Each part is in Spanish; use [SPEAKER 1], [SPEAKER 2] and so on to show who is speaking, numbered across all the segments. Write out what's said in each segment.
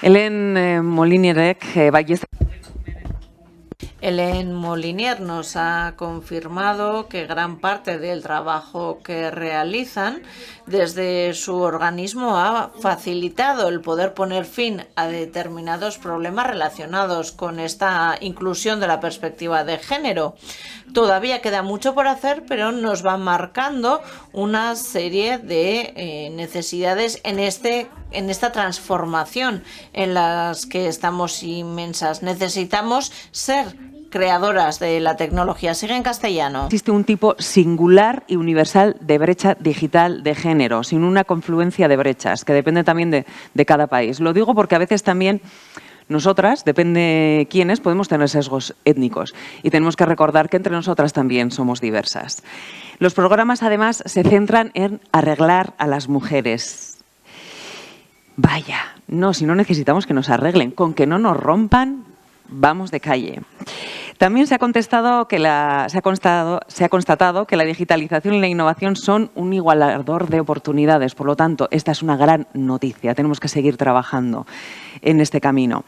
[SPEAKER 1] Hélène Molinierek,
[SPEAKER 2] Hélène Molinier nos ha confirmado que gran parte del trabajo que realizan desde su organismo ha facilitado el poder poner fin a determinados problemas relacionados con esta inclusión de la perspectiva de género. Todavía queda mucho por hacer, pero nos va marcando una serie de necesidades en esta transformación en las que estamos inmensas. Necesitamos ser creadoras de la tecnología. Sigue en castellano.
[SPEAKER 1] Existe un tipo singular y universal de brecha digital de género, sin una confluencia de brechas, que depende también de cada país. Lo digo porque a veces también nosotras, depende quiénes, podemos tener sesgos étnicos y tenemos que recordar que entre nosotras también somos diversas. Los programas, además, se centran en arreglar a las mujeres. Vaya, no, si no necesitamos que nos arreglen, con que no nos rompan, vamos de calle. También se ha constatado que la digitalización y la innovación son un igualador de oportunidades. Por lo tanto, esta es una gran noticia. Tenemos que seguir trabajando en este camino.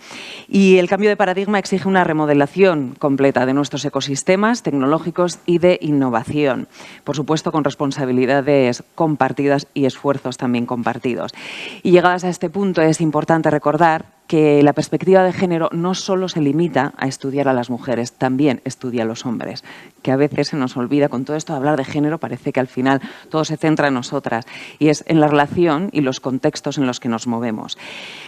[SPEAKER 1] Y el cambio de paradigma exige una remodelación completa de nuestros ecosistemas tecnológicos y de innovación. Por supuesto, con responsabilidades compartidas y esfuerzos también compartidos. Y llegadas a este punto, es importante recordar que la perspectiva de género no solo se limita a estudiar a las mujeres, también estudia a los hombres, que a veces se nos olvida con todo esto de hablar de género, parece que al final todo se centra en nosotras y es en la relación y los contextos en los que nos movemos.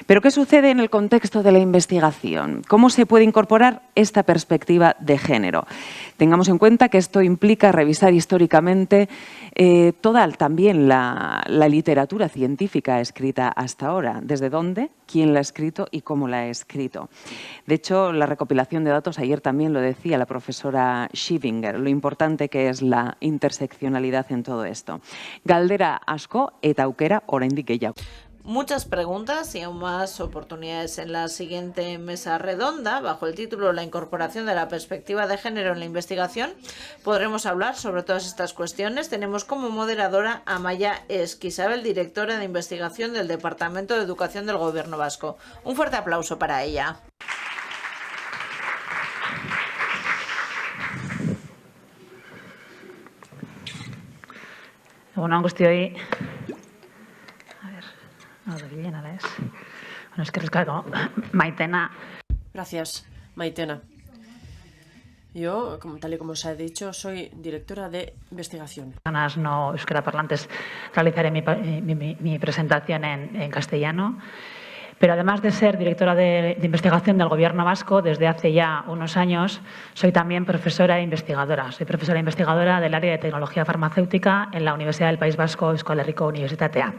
[SPEAKER 1] Pero ¿qué sucede en el contexto de la investigación? ¿Cómo se puede incorporar esta perspectiva de género? Tengamos en cuenta que esto implica revisar históricamente toda también la literatura científica escrita hasta ahora. ¿Desde dónde? ¿Quién la ha escrito y cómo la ha escrito? De hecho, la recopilación de datos, ayer también lo decía la profesora Schivinger, lo importante que es la interseccionalidad en todo esto. Galdera asko eta aukera oraindik gehiago.
[SPEAKER 2] Muchas preguntas y aún más oportunidades en la siguiente mesa redonda. Bajo el título La incorporación de la perspectiva de género en la investigación, podremos hablar sobre todas estas cuestiones. Tenemos como moderadora a Amaia Esquisabel, directora de investigación del Departamento de Educación del Gobierno Vasco. Un fuerte aplauso para ella.
[SPEAKER 3] Egun on guztioi. Bueno, es que rescato Maitena.
[SPEAKER 4] Gracias, Maitena. Yo, tal y como os he dicho, soy directora de investigación.
[SPEAKER 3] Personas no euskera parlantes, realizaré mi presentación en castellano. Pero además de ser directora de investigación del Gobierno vasco, desde hace ya unos años soy también profesora e investigadora. Soy profesora e investigadora del área de tecnología farmacéutica en la Universidad del País Vasco, Euskal Herriko Unibertsitatea.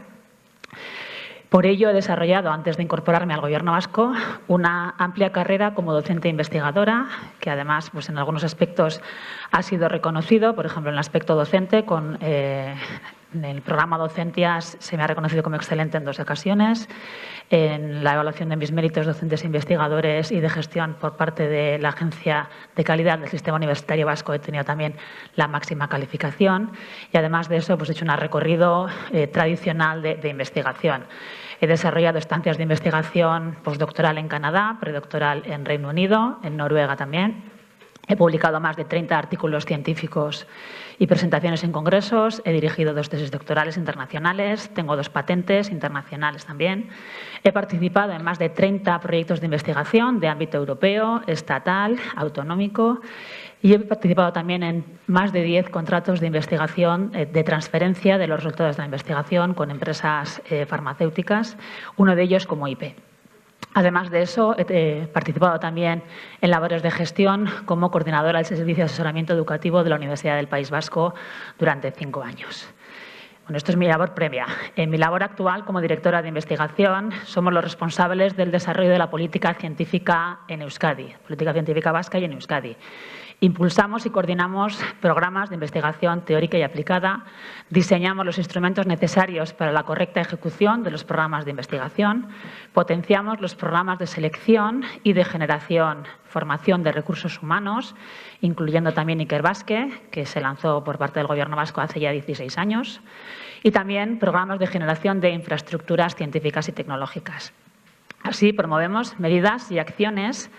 [SPEAKER 3] Por ello, he desarrollado, antes de incorporarme al Gobierno vasco, una amplia carrera como docente investigadora, que además, pues, en algunos aspectos ha sido reconocido. Por ejemplo, en el aspecto docente, en el programa Docentias se me ha reconocido como excelente en 2 ocasiones. En la evaluación de mis méritos docentes e investigadores y de gestión por parte de la Agencia de Calidad del Sistema Universitario Vasco he tenido también la máxima calificación. Y además de eso, pues, he hecho un recorrido tradicional de investigación. He desarrollado estancias de investigación postdoctoral en Canadá, predoctoral en Reino Unido, en Noruega también. He publicado más de 30 artículos científicos y presentaciones en congresos. He dirigido 2 tesis doctorales internacionales. Tengo 2 patentes internacionales también. He participado en más de 30 proyectos de investigación de ámbito europeo, estatal, autonómico. Y he participado también en más de 10 contratos de investigación de transferencia de los resultados de la investigación con empresas farmacéuticas, uno de ellos como IP. Además de eso, he participado también en labores de gestión como coordinadora del Servicio de Asesoramiento Educativo de la Universidad del País Vasco durante 5 años. Bueno, esto es mi labor previa. En mi labor actual como directora de investigación somos los responsables del desarrollo de la política científica en Euskadi, política científica vasca y en Euskadi. Impulsamos y coordinamos programas de investigación teórica y aplicada, diseñamos los instrumentos necesarios para la correcta ejecución de los programas de investigación, potenciamos los programas de selección y de formación de recursos humanos, incluyendo también Ikerbasque, que se lanzó por parte del Gobierno vasco hace ya 16 años, y también programas de generación de infraestructuras científicas y tecnológicas. Así, promovemos medidas y acciones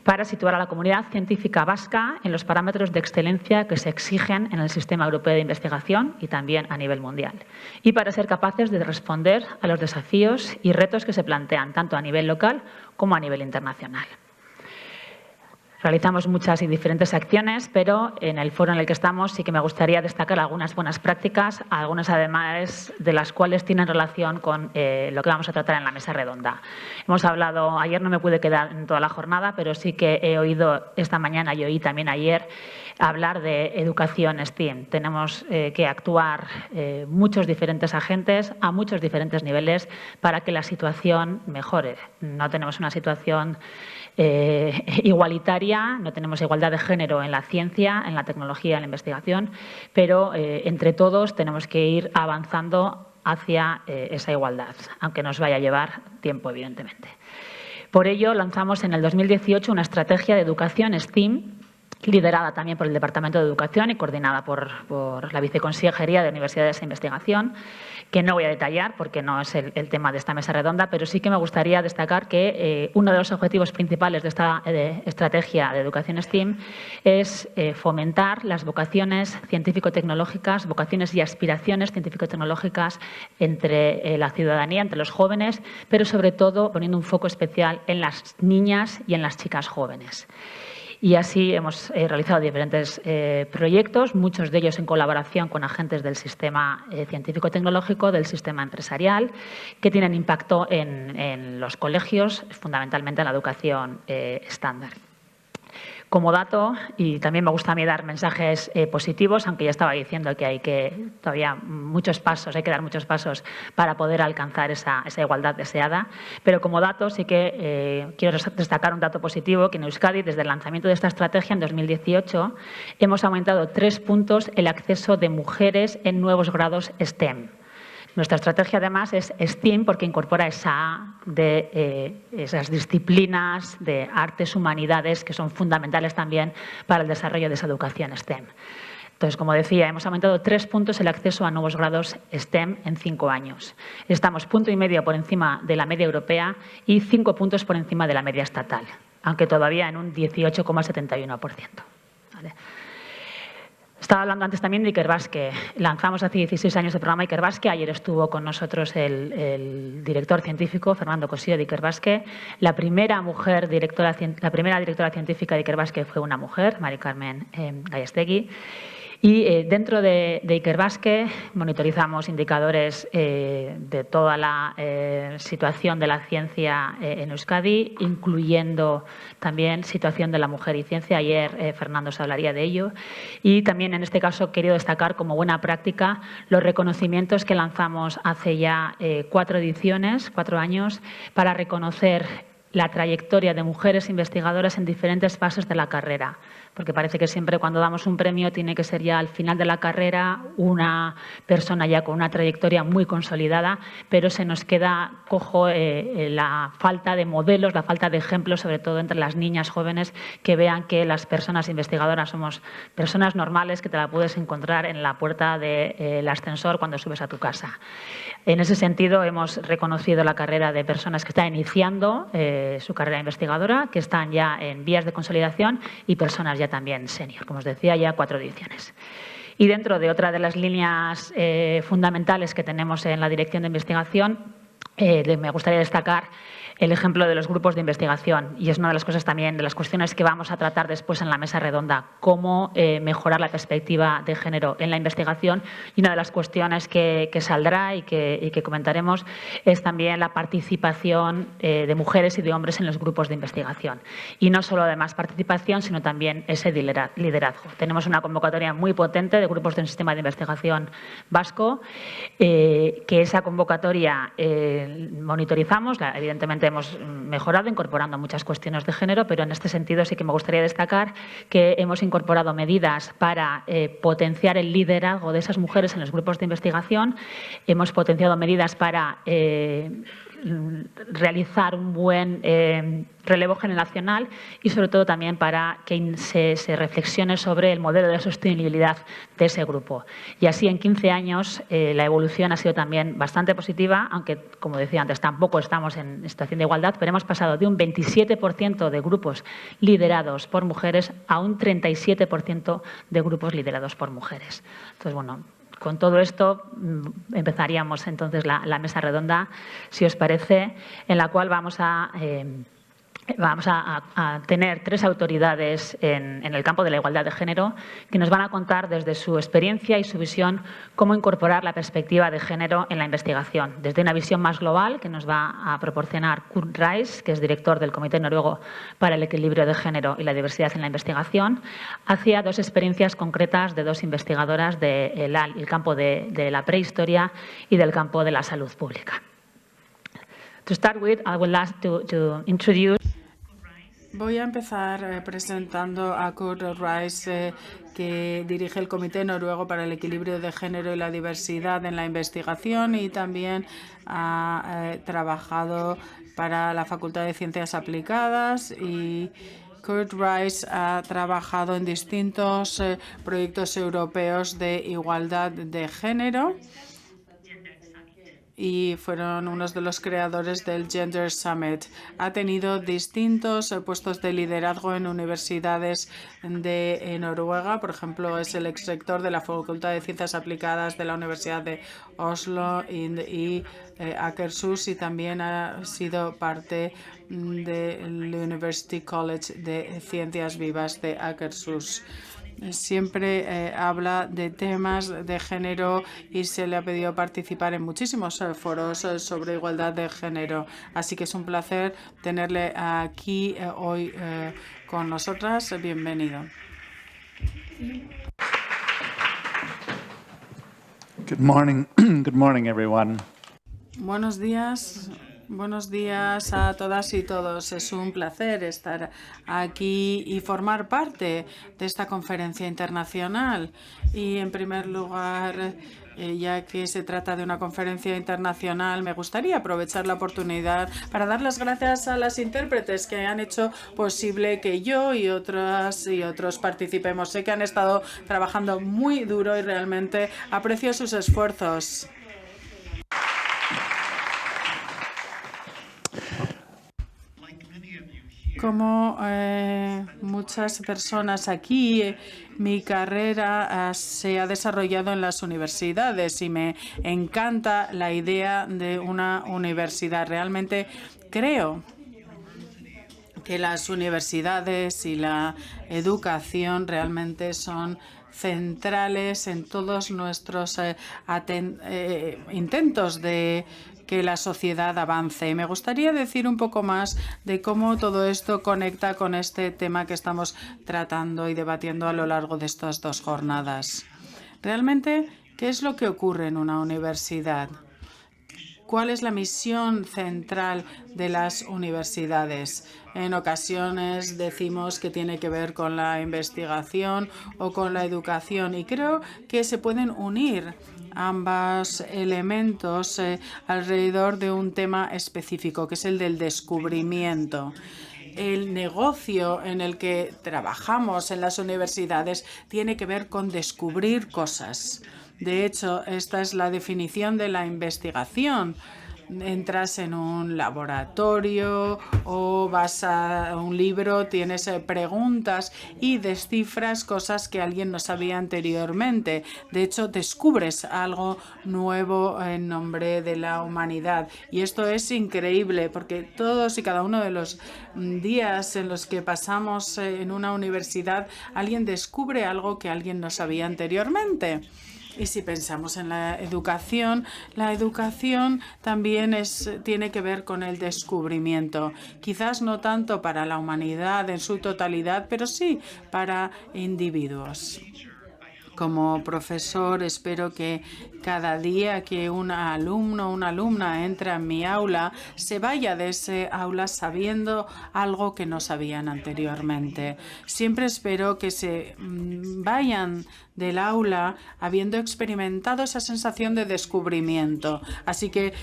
[SPEAKER 3] para situar a la comunidad científica vasca en los parámetros de excelencia que se exigen en el sistema europeo de investigación y también a nivel mundial, y para ser capaces de responder a los desafíos y retos que se plantean tanto a nivel local como a nivel internacional. Realizamos muchas y diferentes acciones, pero en el foro en el que estamos sí que me gustaría destacar algunas buenas prácticas, algunas además de las cuales tienen relación con lo que vamos a tratar en la mesa redonda. Hemos hablado, ayer no me pude quedar en toda la jornada, pero sí que he oído esta mañana y oí también ayer hablar de educación STEAM. Tenemos que actuar muchos diferentes agentes a muchos diferentes niveles para que la situación mejore. No tenemos una situación igualitaria, no tenemos igualdad de género en la ciencia, en la tecnología, en la investigación, pero entre todos tenemos que ir avanzando hacia esa igualdad, aunque nos vaya a llevar tiempo, evidentemente. Por ello, lanzamos en el 2018 una estrategia de educación STEAM, liderada también por el Departamento de Educación y coordinada por la Viceconsejería de Universidades e Investigación, que no voy a detallar porque no es el tema de esta mesa redonda, pero sí que me gustaría destacar que uno de los objetivos principales de esta estrategia de educación STEAM es fomentar las vocaciones científico-tecnológicas, vocaciones y aspiraciones científico-tecnológicas entre la ciudadanía, entre los jóvenes, pero sobre todo poniendo un foco especial en las niñas y en las chicas jóvenes. Y así hemos realizado diferentes proyectos, muchos de ellos en colaboración con agentes del sistema científico-tecnológico, del sistema empresarial, que tienen impacto en los colegios, fundamentalmente en la educación estándar. Como dato, y también me gusta a mí dar mensajes positivos, aunque ya estaba diciendo que hay que todavía hay que dar muchos pasos para poder alcanzar esa igualdad deseada, pero como dato sí que quiero destacar un dato positivo, que en Euskadi, desde el lanzamiento de esta estrategia en 2018, hemos aumentado 3 puntos el acceso de mujeres en nuevos grados STEM. Nuestra estrategia, además, es STEAM porque incorpora esa A de esas disciplinas de artes, humanidades, que son fundamentales también para el desarrollo de esa educación STEM. Entonces, como decía, hemos aumentado 3 puntos el acceso a nuevos grados STEM en 5 años. Estamos 1,5 puntos por encima de la media europea y 5 puntos por encima de la media estatal, aunque todavía en un 18,71%. ¿Vale? Estaba hablando antes también de Ikerbasque. Lanzamos hace 16 años el programa Ikerbasque. Ayer estuvo con nosotros el director científico, Fernando Cosío, de Ikerbasque. La primera directora científica de Ikerbasque fue una mujer, Mari Carmen Gallastegui. Y dentro de Ikerbasque monitorizamos indicadores de toda la situación de la ciencia en Euskadi, incluyendo también situación de la mujer y ciencia. Ayer Fernando se hablaría de ello. Y también en este caso he querido destacar como buena práctica los reconocimientos que lanzamos hace ya 4 ediciones, 4 años, para reconocer la trayectoria de mujeres investigadoras en diferentes fases de la carrera. Porque parece que siempre cuando damos un premio tiene que ser ya al final de la carrera una persona ya con una trayectoria muy consolidada, pero se nos queda cojo la falta de modelos, la falta de ejemplos, sobre todo entre las niñas jóvenes, que vean que las personas investigadoras somos personas normales que te la puedes encontrar en la puerta del ascensor cuando subes a tu casa. En ese sentido, hemos reconocido la carrera de personas que están iniciando su carrera investigadora, que están ya en vías de consolidación, y personas ya también senior, como os decía, ya 4 ediciones. Y dentro de otra de las líneas fundamentales que tenemos en la Dirección de Investigación, me gustaría destacar el ejemplo de los grupos de investigación, y es una de las cosas también, de las cuestiones que vamos a tratar después en la mesa redonda, cómo mejorar la perspectiva de género en la investigación, y una de las cuestiones que saldrá y que comentaremos es también la participación de mujeres y de hombres en los grupos de investigación. Y no solo además participación, sino también ese liderazgo. Tenemos una convocatoria muy potente de grupos del sistema de investigación vasco, que esa convocatoria monitorizamos, evidentemente hemos mejorado incorporando muchas cuestiones de género, pero en este sentido sí que me gustaría destacar que hemos incorporado medidas para potenciar el liderazgo de esas mujeres en los grupos de investigación, hemos potenciado medidas para realizar un buen relevo generacional y, sobre todo, también para que se reflexione sobre el modelo de sostenibilidad de ese grupo. Y así, en 15 años, la evolución ha sido también bastante positiva, aunque, como decía antes, tampoco estamos en situación de igualdad, pero hemos pasado de un 27% de grupos liderados por mujeres a un 37% de grupos liderados por mujeres. Entonces, bueno, con todo esto empezaríamos entonces la mesa redonda, si os parece, en la cual vamos a tener 3 autoridades en el campo de la igualdad de género que nos van a contar desde su experiencia y su visión cómo incorporar la perspectiva de género en la investigación. Desde una visión más global que nos va a proporcionar Kurt Rice, que es director del Comité Noruego para el Equilibrio de Género y la Diversidad en la Investigación, hacia 2 experiencias concretas de 2 investigadoras del campo de la prehistoria y del campo de la salud pública. To start with, I would like to introduce.
[SPEAKER 5] Voy a empezar presentando a Kurt Rice, que dirige el Comité Noruego para el Equilibrio de Género y la Diversidad en la Investigación y también ha trabajado para la Facultad de Ciencias Aplicadas. Y Kurt Rice ha trabajado en distintos proyectos europeos de igualdad de género y fueron unos de los creadores del Gender Summit. Ha tenido distintos puestos de liderazgo en universidades de Noruega. Por ejemplo, es el exrector de la Facultad de Ciencias Aplicadas de la Universidad de Oslo y Akershus, y también ha sido parte del University College de Ciencias Vivas de Akershus. Siempre habla de temas de género y se le ha pedido participar en muchísimos foros sobre igualdad de género. Así que es un placer tenerle aquí hoy con nosotras. Bienvenido.
[SPEAKER 6] Good morning. Good morning, everyone.
[SPEAKER 5] Buenos días. Buenos días a todas y todos. Es un placer estar aquí y formar parte de esta conferencia internacional. Y en primer lugar, ya que se trata de una conferencia internacional, me gustaría aprovechar la oportunidad para dar las gracias a las intérpretes que han hecho posible que yo y otras y otros participemos. Sé que han estado trabajando muy duro y realmente aprecio sus esfuerzos. Como muchas personas aquí, mi carrera se ha desarrollado en las universidades y me encanta la idea de una universidad. Realmente creo que las universidades y la educación realmente son centrales en todos nuestros intentos de que la sociedad avance. Me gustaría decir un poco más de cómo todo esto conecta con este tema que estamos tratando y debatiendo a lo largo de estas 2 jornadas. Realmente, ¿qué es lo que ocurre en una universidad? ¿Cuál es la misión central de las universidades? En ocasiones decimos que tiene que ver con la investigación o con la educación, y creo que se pueden unir ambos elementos alrededor de un tema específico, que es el del descubrimiento. El negocio en el que trabajamos en las universidades tiene que ver con descubrir cosas. De hecho, esta es la definición de la investigación. Entras en un laboratorio o vas a un libro, tienes preguntas y descifras cosas que alguien no sabía anteriormente. De hecho, descubres algo nuevo en nombre de la humanidad. Y esto es increíble porque todos y cada uno de los días en los que pasamos en una universidad, alguien descubre algo que alguien no sabía anteriormente. Y si pensamos en la educación también tiene que ver con el descubrimiento. Quizás no tanto para la humanidad en su totalidad, pero sí para individuos. Como profesor, espero que cada día que un alumno o una alumna entra en mi aula, se vaya de ese aula sabiendo algo que no sabían anteriormente. Siempre espero que se vayan del aula habiendo experimentado esa sensación de descubrimiento. Así que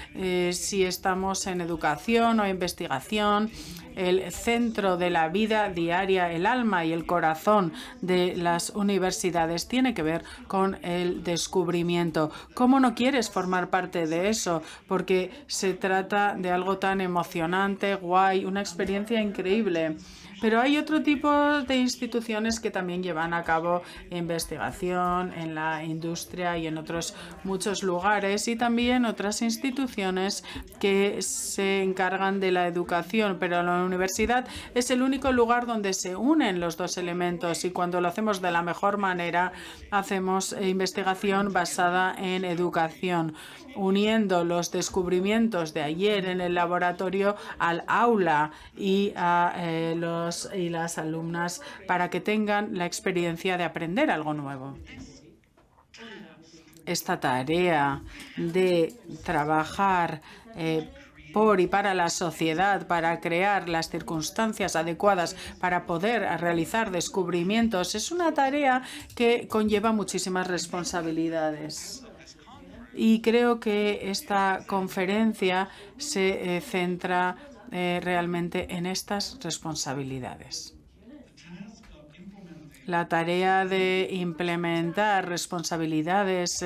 [SPEAKER 5] si estamos en educación o investigación, el centro de la vida diaria, el alma y el corazón de las universidades tiene que ver con el descubrimiento. ¿Cómo no quieres formar parte de eso? Porque se trata de algo tan emocionante, guay, una experiencia increíble. Pero hay otro tipo de instituciones que también llevan a cabo investigación en la industria y en otros muchos lugares, y también otras instituciones que se encargan de la educación, pero la universidad es el único lugar donde se unen los dos elementos, y cuando lo hacemos de la mejor manera hacemos investigación basada en educación, uniendo los descubrimientos de ayer en el laboratorio al aula y a las alumnas para que tengan la experiencia de aprender algo nuevo. Esta tarea de trabajar por y para la sociedad, para crear las circunstancias adecuadas para poder realizar descubrimientos, es una tarea que conlleva muchísimas responsabilidades. Y creo que esta conferencia se centra realmente en estas responsabilidades. La tarea de implementar responsabilidades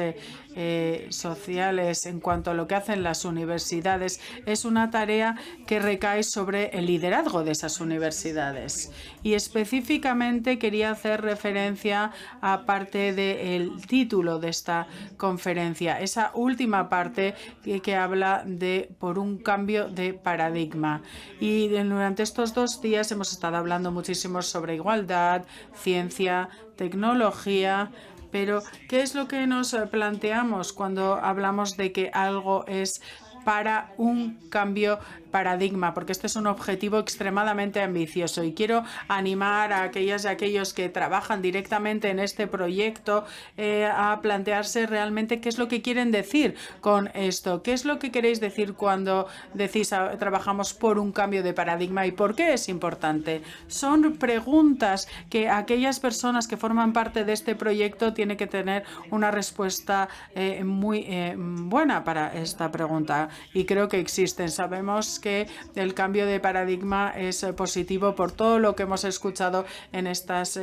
[SPEAKER 5] sociales en cuanto a lo que hacen las universidades es una tarea que recae sobre el liderazgo de esas universidades. Y específicamente quería hacer referencia a parte del título de esta conferencia, esa última parte que habla de por un cambio de paradigma. Y durante estos 2 días hemos estado hablando muchísimo sobre igualdad, ciencia, tecnología. Pero, ¿qué es lo que nos planteamos cuando hablamos de que algo es para un cambio paradigma? Porque este es un objetivo extremadamente ambicioso y quiero animar a aquellas y aquellos que trabajan directamente en este proyecto a plantearse realmente qué es lo que quieren decir con esto, qué es lo que queréis decir cuando decís trabajamos por un cambio de paradigma y por qué es importante. Son preguntas que aquellas personas que forman parte de este proyecto tienen que tener una respuesta muy buena para esta pregunta, y creo que existen. Sabemos que el cambio de paradigma es positivo por todo lo que hemos escuchado en estas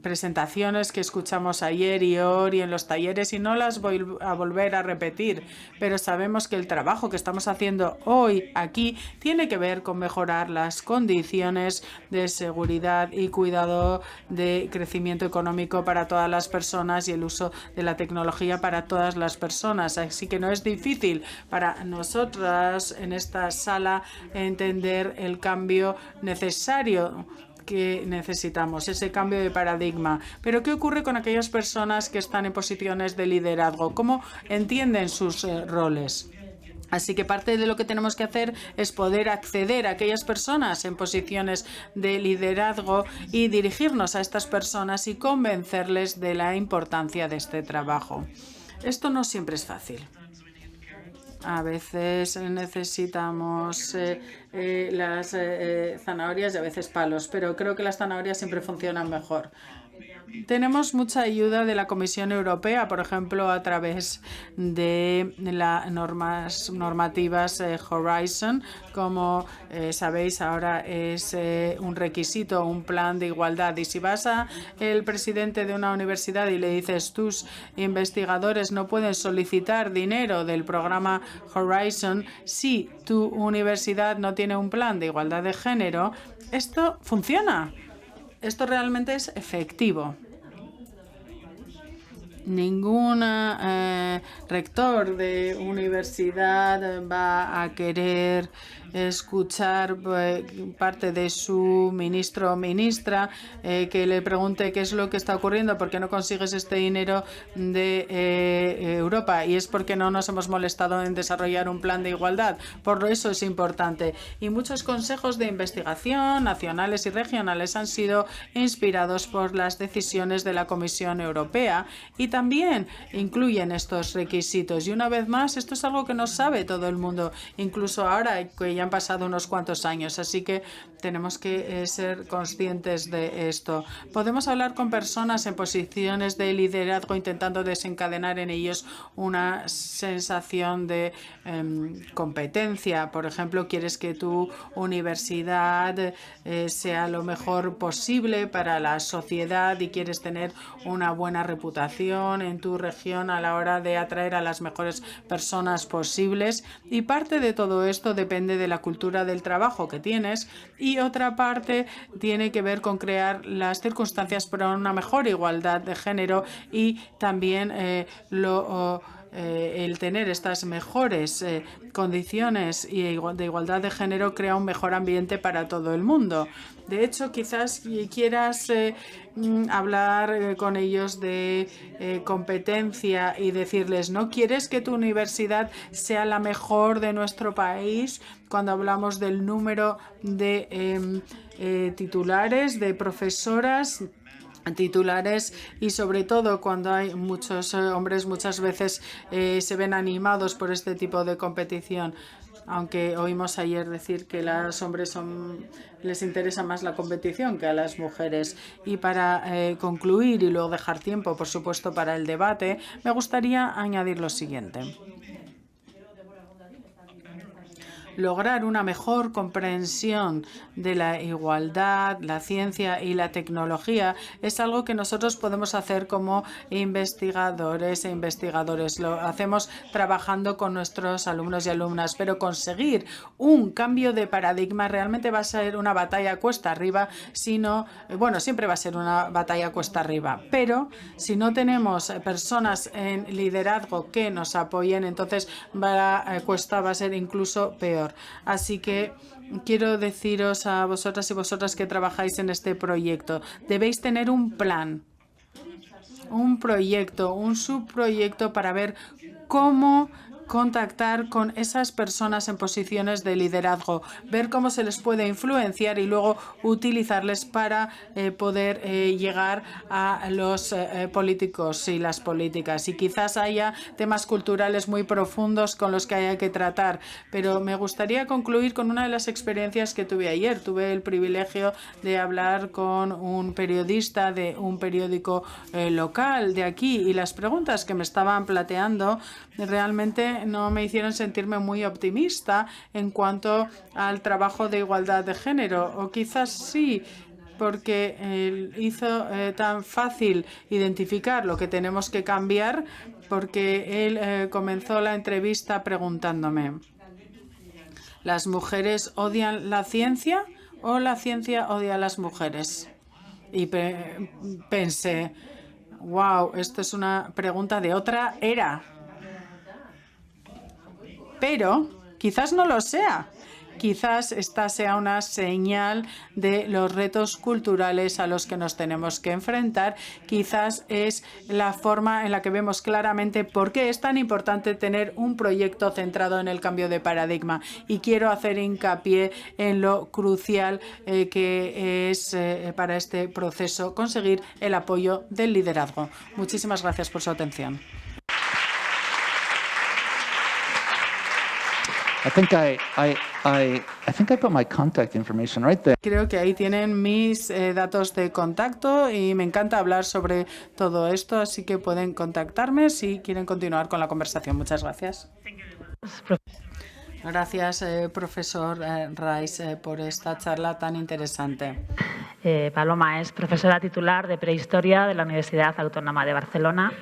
[SPEAKER 5] presentaciones que escuchamos ayer y hoy en los talleres, y no las voy a volver a repetir, pero sabemos que el trabajo que estamos haciendo hoy aquí tiene que ver con mejorar las condiciones de seguridad y cuidado de crecimiento económico para todas las personas y el uso de la tecnología para todas las personas. Así que no es difícil para nosotras en esta sala entender el cambio necesario que necesitamos, ese cambio de paradigma. Pero ¿qué ocurre con aquellas personas que están en posiciones de liderazgo? ¿Cómo entienden sus roles? Así que parte de lo que tenemos que hacer es poder acceder a aquellas personas en posiciones de liderazgo y dirigirnos a estas personas y convencerles de la importancia de este trabajo. Esto no siempre es fácil. A veces necesitamos las zanahorias y a veces palos, pero creo que las zanahorias siempre funcionan mejor. Tenemos mucha ayuda de la Comisión Europea, por ejemplo, a través de las normativas Horizon. Como sabéis, ahora es un requisito, un plan de igualdad. Y si vas a el presidente de una universidad y le dices tus investigadores no pueden solicitar dinero del programa Horizon si tu universidad no tiene un plan de igualdad de género, esto funciona. Esto realmente es efectivo. ningún rector de universidad va a querer escuchar parte de su ministro o ministra que le pregunte qué es lo que está ocurriendo, por qué no consigues este dinero de Europa, y es porque no nos hemos molestado en desarrollar un plan de igualdad. Por eso es importante. Y muchos consejos de investigación nacionales y regionales han sido inspirados por las decisiones de la Comisión Europea y también incluyen estos requisitos. Y una vez más, esto es algo que no sabe todo el mundo, incluso ahora que ya han pasado unos cuantos años. Así que tenemos que ser conscientes de esto. Podemos hablar con personas en posiciones de liderazgo intentando desencadenar en ellos una sensación de competencia. Por ejemplo, quieres que tu universidad sea lo mejor posible para la sociedad y quieres tener una buena reputación en tu región a la hora de atraer a las mejores personas posibles. Y parte de todo esto depende de la cultura del trabajo que tienes, y otra parte tiene que ver con crear las circunstancias para una mejor igualdad de género y también el tener estas mejores condiciones de igualdad de género crea un mejor ambiente para todo el mundo. De hecho, quizás quieras hablar con ellos de competencia y decirles, ¿no quieres que tu universidad sea la mejor de nuestro país? Cuando hablamos del número de titulares, de profesoras titulares, y sobre todo cuando hay muchos hombres, muchas veces se ven animados por este tipo de competición. Aunque oímos ayer decir que a los hombres les interesa más la competición que a las mujeres. Y para concluir y luego dejar tiempo, por supuesto, para el debate, me gustaría añadir lo siguiente. Lograr una mejor comprensión de la igualdad, la ciencia y la tecnología es algo que nosotros podemos hacer como investigadores e investigadores. Lo hacemos trabajando con nuestros alumnos y alumnas, pero conseguir un cambio de paradigma realmente va a ser una batalla cuesta arriba, siempre va a ser una batalla cuesta arriba, pero si no tenemos personas en liderazgo que nos apoyen, entonces la cuesta va a ser incluso peor. Así que quiero deciros a vosotras y vosotras que trabajáis en este proyecto, debéis tener un plan, un proyecto, un subproyecto para ver cómo contactar con esas personas en posiciones de liderazgo, ver cómo se les puede influenciar y luego utilizarles para poder llegar a los políticos y las políticas. Y quizás haya temas culturales muy profundos con los que haya que tratar, pero me gustaría concluir con una de las experiencias que tuve ayer. Tuve el privilegio de hablar con un periodista de un periódico local de aquí, y las preguntas que me estaban planteando realmente no me hicieron sentirme muy optimista en cuanto al trabajo de igualdad de género, o quizás sí, porque hizo tan fácil identificar lo que tenemos que cambiar, porque él comenzó la entrevista preguntándome, ¿las mujeres odian la ciencia o la ciencia odia a las mujeres? Y pensé, wow, esto es una pregunta de otra era. Pero quizás no lo sea. Quizás esta sea una señal de los retos culturales a los que nos tenemos que enfrentar. Quizás es la forma en la que vemos claramente por qué es tan importante tener un proyecto centrado en el cambio de paradigma. Y quiero hacer hincapié en lo crucial que es para este proceso conseguir el apoyo del liderazgo. Muchísimas gracias por su atención.
[SPEAKER 6] I think I put my contact information right there.
[SPEAKER 5] Creo que ahí tienen mis datos de contacto y me encanta hablar sobre todo esto, así que pueden contactarme si quieren continuar con la conversación. Muchas gracias. Gracias, profesor Rice, por esta charla tan interesante.
[SPEAKER 3] Paloma es profesora titular de Prehistoria de la Universidad Autónoma de Barcelona.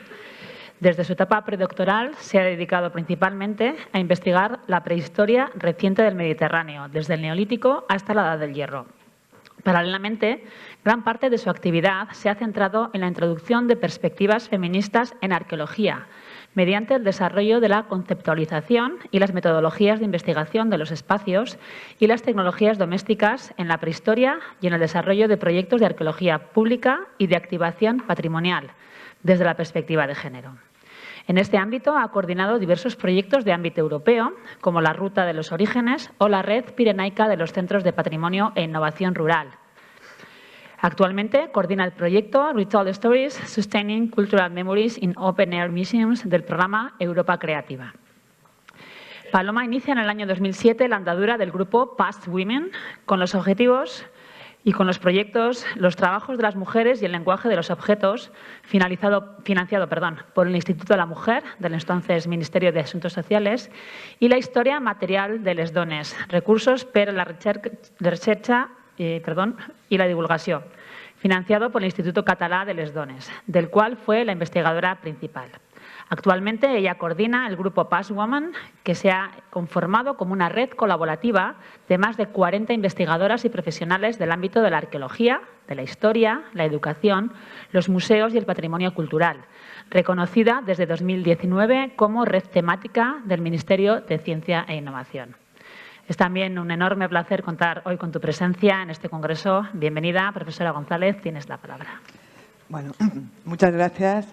[SPEAKER 3] Desde su etapa predoctoral se ha dedicado principalmente a investigar la prehistoria reciente del Mediterráneo, desde el Neolítico hasta la Edad del Hierro. Paralelamente, gran parte de su actividad se ha centrado en la introducción de perspectivas feministas en arqueología, mediante el desarrollo de la conceptualización y las metodologías de investigación de los espacios y las tecnologías domésticas en la prehistoria y en el desarrollo de proyectos de arqueología pública y de activación patrimonial, desde la perspectiva de género. En este ámbito ha coordinado diversos proyectos de ámbito europeo, como la Ruta de los Orígenes o la Red Pirenaica de los Centros de Patrimonio e Innovación Rural. Actualmente coordina el proyecto Retold Stories Sustaining Cultural Memories in Open Air Museums del programa Europa Creativa. Paloma inicia en el año 2007 la andadura del grupo Past Women con los objetivos y con los proyectos Los trabajos de las mujeres y el lenguaje de los objetos, financiado por el Instituto de la Mujer del entonces Ministerio de Asuntos Sociales, y la historia material de les dones, recursos per a la recerca y la divulgació, financiado por el Instituto Català de les Dones, del cual fue la investigadora principal. Actualmente ella coordina el grupo Past Women, que se ha conformado como una red colaborativa de más de 40 investigadoras y profesionales del ámbito de la arqueología, de la historia, la educación, los museos y el patrimonio cultural, reconocida desde 2019 como red temática del Ministerio de Ciencia e Innovación. Es también un enorme placer contar hoy con tu presencia en este congreso. Bienvenida, profesora González, tienes la palabra.
[SPEAKER 7] Bueno, muchas gracias.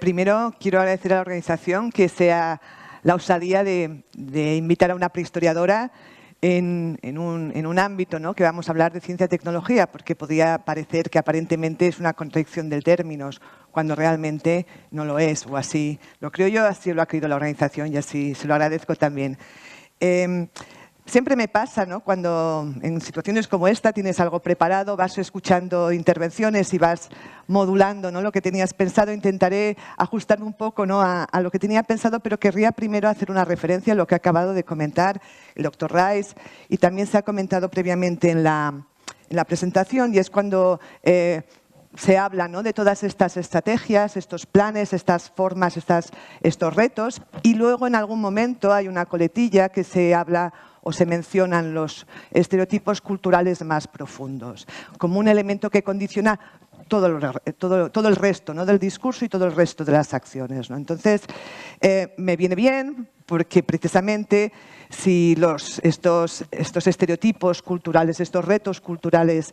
[SPEAKER 7] Primero, quiero agradecer a la organización que sea la osadía de invitar a una prehistoriadora en un ámbito, ¿no?, que vamos a hablar de ciencia y tecnología, porque podría parecer que aparentemente es una contradicción de términos, cuando realmente no lo es, o así lo creo yo, así lo ha creído la organización y así se lo agradezco también. Siempre me pasa, ¿no?, cuando en situaciones como esta tienes algo preparado, vas escuchando intervenciones y vas modulando, ¿no?, lo que tenías pensado. Intentaré ajustarme un poco, ¿no?, a lo que tenía pensado, pero querría primero hacer una referencia a lo que ha acabado de comentar el doctor Rice y también se ha comentado previamente en la presentación, y es cuando se habla, ¿no?, de todas estas estrategias, estos planes, estas formas, estos retos, y luego en algún momento hay una coletilla que se habla o se mencionan los estereotipos culturales más profundos, como un elemento que condiciona todo el resto, ¿no?, del discurso y todo el resto de las acciones, ¿no? Entonces, me viene bien porque precisamente si estos estereotipos culturales, estos retos culturales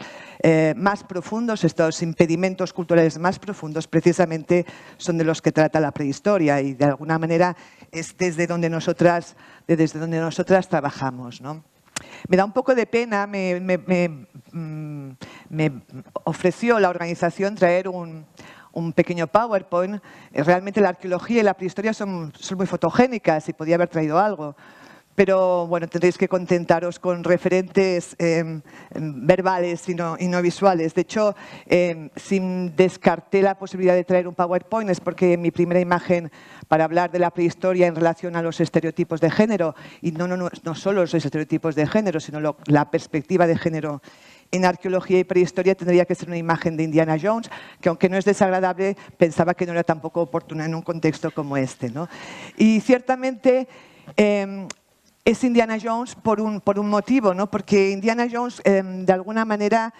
[SPEAKER 7] más profundos, estos impedimentos culturales más profundos, precisamente son de los que trata la prehistoria y de alguna manera es desde donde nosotras trabajamos, ¿no? Me da un poco de pena, me ofreció la organización traer un pequeño PowerPoint. Realmente la arqueología y la prehistoria son muy fotogénicas y podía haber traído algo. Pero bueno, tendréis que contentaros con referentes verbales y no visuales. De hecho, si descarté la posibilidad de traer un PowerPoint es porque mi primera imagen para hablar de la prehistoria en relación a los estereotipos de género, y no solo los estereotipos de género, sino la perspectiva de género en arqueología y prehistoria, tendría que ser una imagen de Indiana Jones, que aunque no es desagradable, pensaba que no era tampoco oportuna en un contexto como este, ¿no? Y ciertamente es Indiana Jones por un motivo, ¿no? Porque Indiana Jones de alguna manera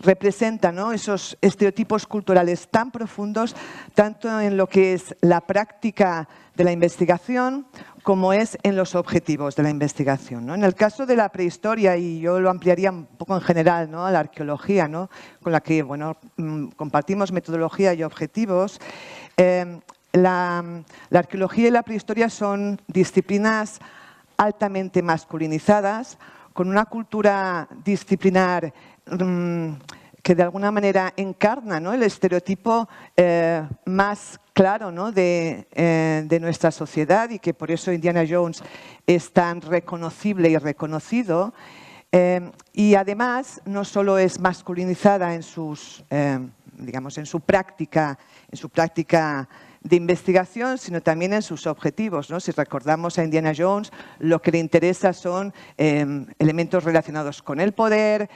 [SPEAKER 7] representa, ¿no?, esos estereotipos culturales tan profundos, tanto en lo que es la práctica de la investigación como es en los objetivos de la investigación, ¿no? En el caso de la prehistoria, y yo lo ampliaría un poco en general, ¿no?, a la arqueología, ¿no?, con la que compartimos metodología y objetivos, la arqueología y la prehistoria son disciplinas altamente masculinizadas, con una cultura disciplinar que de alguna manera encarna, ¿no?, el estereotipo más claro, ¿no?, de nuestra sociedad, y que por eso Indiana Jones es tan reconocible y reconocido. Y además no solo es masculinizada en su práctica de investigación, sino también en sus objetivos, ¿no? Si recordamos a Indiana Jones, lo que le interesa son elementos relacionados con el poder,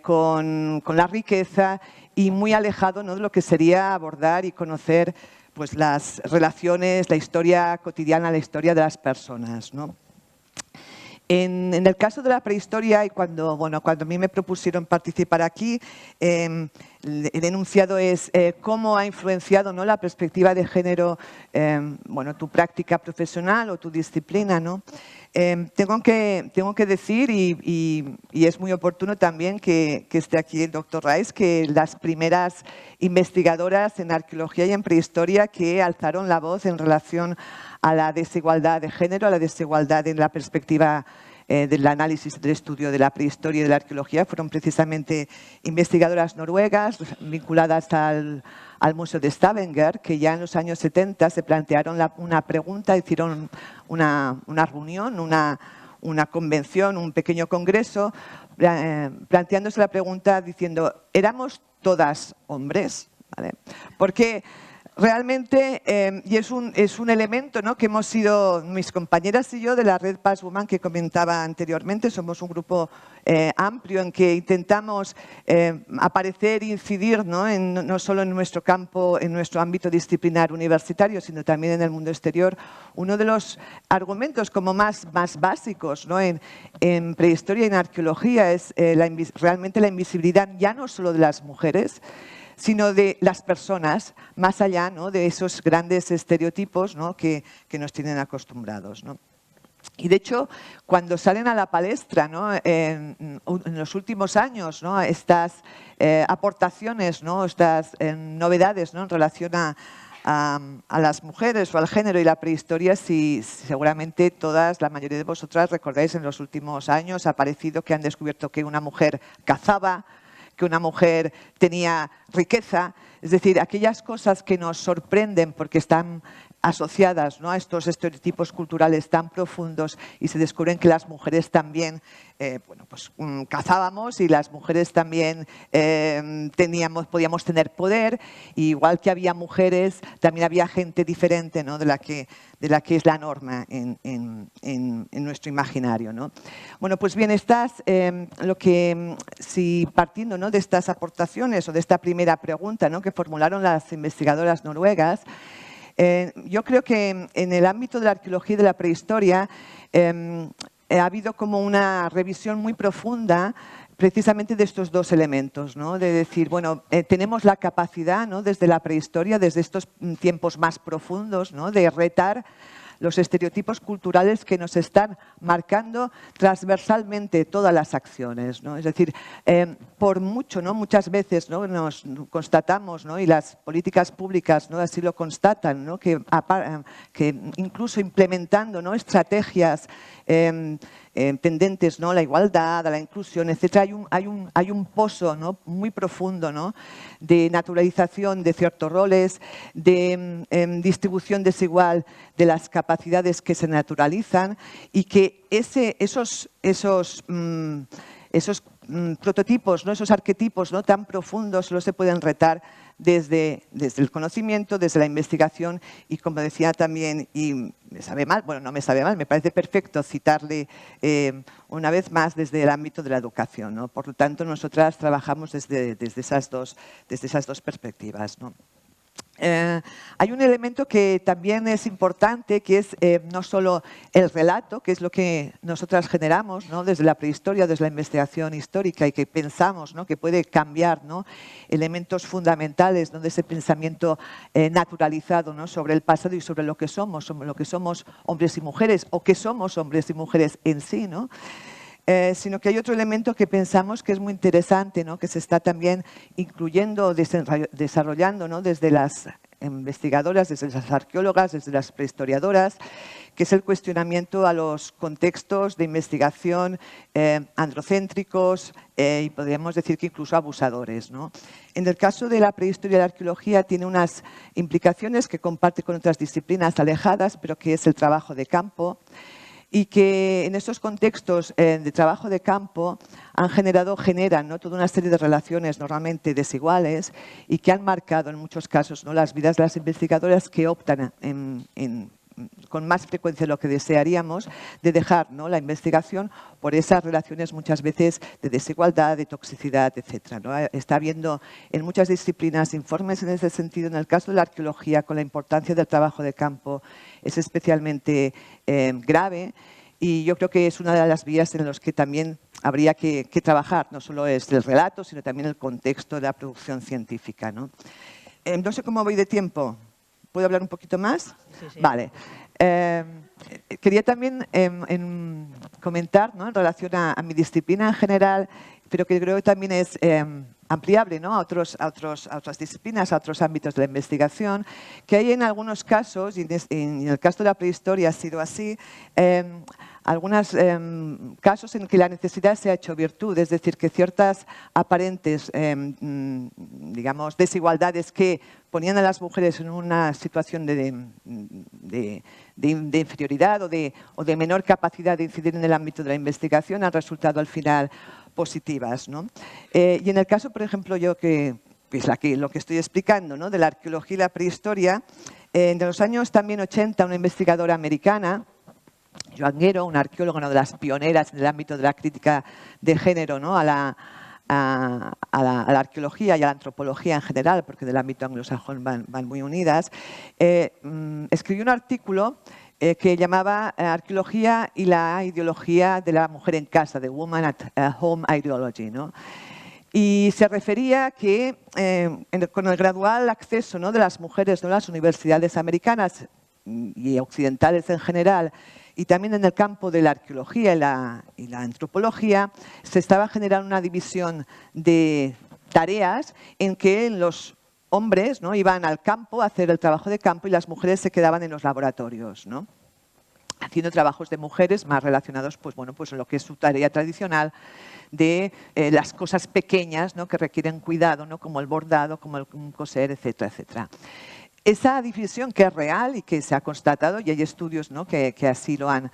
[SPEAKER 7] con la riqueza, y muy alejado, ¿no?, de lo que sería abordar y conocer, pues, las relaciones, la historia cotidiana, la historia de las personas, ¿no? En el caso de la prehistoria, y cuando a mí me propusieron participar aquí, el enunciado es cómo ha influenciado, ¿no?, la perspectiva de género, tu práctica profesional o tu disciplina, ¿no? Tengo que decir, y es muy oportuno también que esté aquí el doctor Rice, que las primeras investigadoras en arqueología y en prehistoria que alzaron la voz en relación a la desigualdad de género, a la desigualdad en la perspectiva del análisis del estudio de la prehistoria y de la arqueología fueron precisamente investigadoras noruegas vinculadas al Museo de Stavanger, que ya en los años 70 se plantearon una pregunta, hicieron una reunión, una convención, un pequeño congreso, planteándose la pregunta diciendo, ¿éramos todas hombres? ¿Vale? Porque realmente, y es un elemento, ¿no?, que hemos sido, mis compañeras y yo de la red Past Woman que comentaba anteriormente, somos un grupo amplio en que intentamos aparecer e incidir, ¿no?, no solo en nuestro campo, en nuestro ámbito disciplinar universitario, sino también en el mundo exterior. Uno de los argumentos como más básicos, ¿no?, en prehistoria y en arqueología es realmente la invisibilidad ya no solo de las mujeres, sino de las personas, más allá, ¿no?, de esos grandes estereotipos, ¿no?, que nos tienen acostumbrados, ¿no? Y de hecho, cuando salen a la palestra, ¿no?, en los últimos años, ¿no?, estas aportaciones, ¿no?, estas novedades, ¿no?, en relación a las mujeres o al género y la prehistoria, si seguramente la mayoría de vosotras recordáis en los últimos años ha aparecido que han descubierto que una mujer cazaba, que una mujer tenía riqueza, es decir, aquellas cosas que nos sorprenden porque están asociadas, ¿no?, a estos estereotipos culturales tan profundos y se descubren que las mujeres también cazábamos y las mujeres también podíamos tener poder, y igual que había mujeres, también había gente diferente, ¿no?, de la que es la norma en nuestro imaginario, ¿no? Bueno, pues bien, si partiendo, ¿no?, de estas aportaciones o de esta primera pregunta, ¿no?, que formularon las investigadoras noruegas, yo creo que en el ámbito de la arqueología y de la prehistoria ha habido como una revisión muy profunda precisamente de estos dos elementos, ¿no? De decir, bueno, tenemos la capacidad, ¿no?, desde la prehistoria, desde estos tiempos más profundos, ¿no?, de retar los estereotipos culturales que nos están marcando transversalmente todas las acciones, ¿no? Es decir, por mucho, ¿no?, muchas veces, ¿no?, nos constatamos, ¿no?, y las políticas públicas, ¿no?, así lo constatan, ¿no?, que incluso implementando, ¿no?, estrategias tendentes, ¿no?, a la igualdad, a la inclusión, etcétera, hay un pozo, ¿no?, muy profundo, ¿no?, de naturalización de ciertos roles, de distribución desigual de las capacidades que se naturalizan, y que esos prototipos, ¿no?, esos arquetipos, ¿no?, tan profundos solo se pueden retar desde el conocimiento, desde la investigación, y como decía también, y me sabe mal, bueno, no me sabe mal, me parece perfecto citarle una vez más desde el ámbito de la educación, ¿no? Por lo tanto, nosotras trabajamos desde esas dos perspectivas, ¿no? Hay un elemento que también es importante, que es no solo el relato, que es lo que nosotras generamos, ¿no?, desde la prehistoria, desde la investigación histórica, y que pensamos, ¿no?, que puede cambiar, ¿no?, elementos fundamentales, ¿no?, de ese pensamiento naturalizado, ¿no?, sobre el pasado y sobre lo que somos hombres y mujeres, o que somos hombres y mujeres en sí, ¿no? Sino que hay otro elemento que pensamos que es muy interesante, ¿no?, que se está también incluyendo, desarrollando, ¿no?, desde las investigadoras, desde las arqueólogas, desde las prehistoriadoras, que es el cuestionamiento a los contextos de investigación androcéntricos y podríamos decir que incluso abusadores, ¿no? En el caso de la prehistoria y la arqueología tiene unas implicaciones que comparte con otras disciplinas alejadas, pero que es el trabajo de campo, y que en estos contextos de trabajo de campo generan, ¿no?, toda una serie de relaciones normalmente desiguales y que han marcado en muchos casos, ¿no?, las vidas de las investigadoras que optan con más frecuencia de lo que desearíamos de dejar, ¿no?, la investigación por esas relaciones muchas veces de desigualdad, de toxicidad, etcétera, ¿no? Está habiendo en muchas disciplinas informes en ese sentido. En el caso de la arqueología, con la importancia del trabajo de campo, es especialmente grave, y yo creo que es una de las vías en las que también habría que trabajar. No solo es el relato, sino también el contexto de la producción científica, ¿no? No sé cómo voy de tiempo. ¿Puedo hablar un poquito más?
[SPEAKER 3] Sí.
[SPEAKER 7] Vale. Quería también comentar, ¿no?, en relación a mi disciplina en general, pero que creo que también es ampliable, ¿no?, a otras disciplinas, a otros ámbitos de la investigación, que hay en algunos casos, y en el caso de la prehistoria ha sido así, algunos casos en que la necesidad se ha hecho virtud, es decir, que ciertas aparentes, digamos, desigualdades que ponían a las mujeres en una situación de inferioridad o de menor capacidad de incidir en el ámbito de la investigación han resultado al final positivas, ¿no? Y en el caso, por ejemplo, lo que estoy explicando, ¿no?, de la arqueología y la prehistoria, en los años también 80, una investigadora americana, Joan Guero, una arqueóloga, una de las pioneras en el ámbito de la crítica de género, ¿no?, a la arqueología y a la antropología en general, porque del ámbito anglosajón van muy unidas, escribió un artículo que llamaba Arqueología y la ideología de la mujer en casa, The Woman at Home Ideology, ¿no? Y se refería que con el gradual acceso, ¿no?, de las mujeres, ¿no?, a las universidades americanas y occidentales en general, y también en el campo de la arqueología y la antropología, se estaba generando una división de tareas en que los hombres, ¿no?, iban al campo a hacer el trabajo de campo y las mujeres se quedaban en los laboratorios, ¿no?, haciendo trabajos de mujeres más relacionados, pues, bueno, pues en lo que es su tarea tradicional de las cosas pequeñas, ¿no?, que requieren cuidado, ¿no?, como el bordado, como el coser, etcétera, etcétera. Esa división, que es real y que se ha constatado, y hay estudios, ¿no?, que así lo han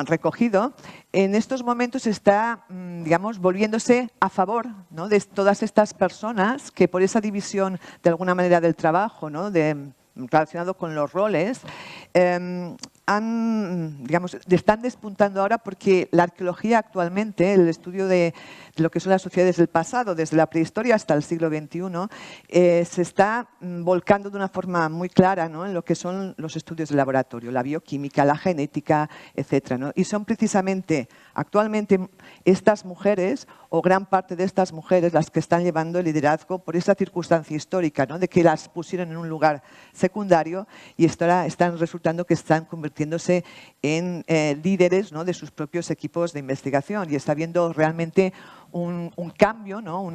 [SPEAKER 7] recogido, en estos momentos está, digamos, volviéndose a favor, ¿no?, de todas estas personas que por esa división, de alguna manera, del trabajo, ¿no?, relacionado con los roles, están despuntando ahora porque la arqueología actualmente, el estudio de lo que son las sociedades del pasado, desde la prehistoria hasta el siglo XXI, se está volcando de una forma muy clara, ¿no?, en lo que son los estudios de laboratorio, la bioquímica, la genética, etcétera, ¿no? Y son precisamente actualmente estas mujeres, o gran parte de estas mujeres, las que están llevando el liderazgo por esa circunstancia histórica, ¿no?, de que las pusieron en un lugar secundario y están resultando que están convirtiéndose en líderes, ¿no?, de sus propios equipos de investigación, y está habiendo realmente un cambio, ¿no?,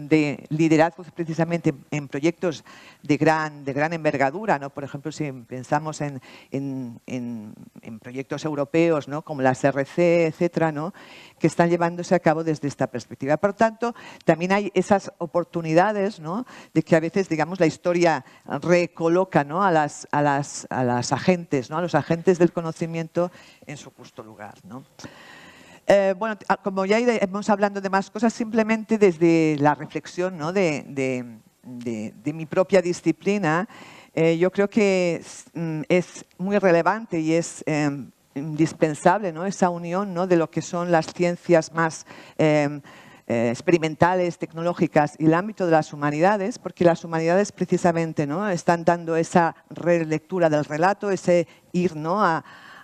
[SPEAKER 7] de liderazgo precisamente en proyectos de gran envergadura, ¿no? Por ejemplo, si pensamos en proyectos europeos, ¿no?, como las RC, etcétera, ¿no?, que están llevándose a cabo desde esta perspectiva. Por tanto, también hay esas oportunidades, ¿no?, de que a veces, digamos, la historia recoloca, ¿no?, a las agentes, ¿no?, a los agentes del conocimiento en su justo lugar, ¿no? Bueno, como ya hemos hablado de más cosas, simplemente desde la reflexión, ¿no?, de mi propia disciplina, yo creo que es muy relevante y es indispensable, ¿no?, esa unión, ¿no?, de lo que son las ciencias más experimentales, tecnológicas y el ámbito de las humanidades, porque las humanidades precisamente, ¿no?, están dando esa relectura del relato, ese ir, ¿no?,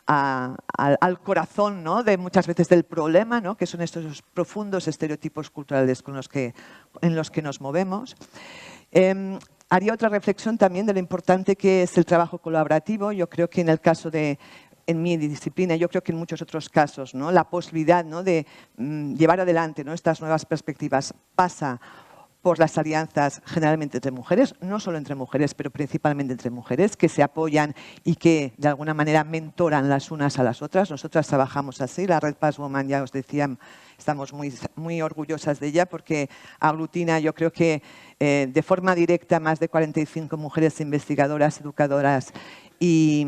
[SPEAKER 7] al corazón, ¿no?, de muchas veces del problema, ¿no?, que son estos profundos estereotipos culturales en los que nos movemos. Haría otra reflexión también de lo importante que es el trabajo colaborativo. Yo creo que en el caso en mi disciplina, yo creo que en muchos otros casos, ¿no?, la posibilidad, ¿no?, de llevar adelante, ¿no?, estas nuevas perspectivas pasa por las alianzas generalmente entre mujeres, no solo entre mujeres, pero principalmente entre mujeres, que se apoyan y que de alguna manera mentoran las unas a las otras. Nosotras trabajamos así, la Red Paz Woman, ya os decía, estamos muy orgullosas de ella porque aglutina, yo creo que de forma directa, más de 45 mujeres investigadoras, educadoras y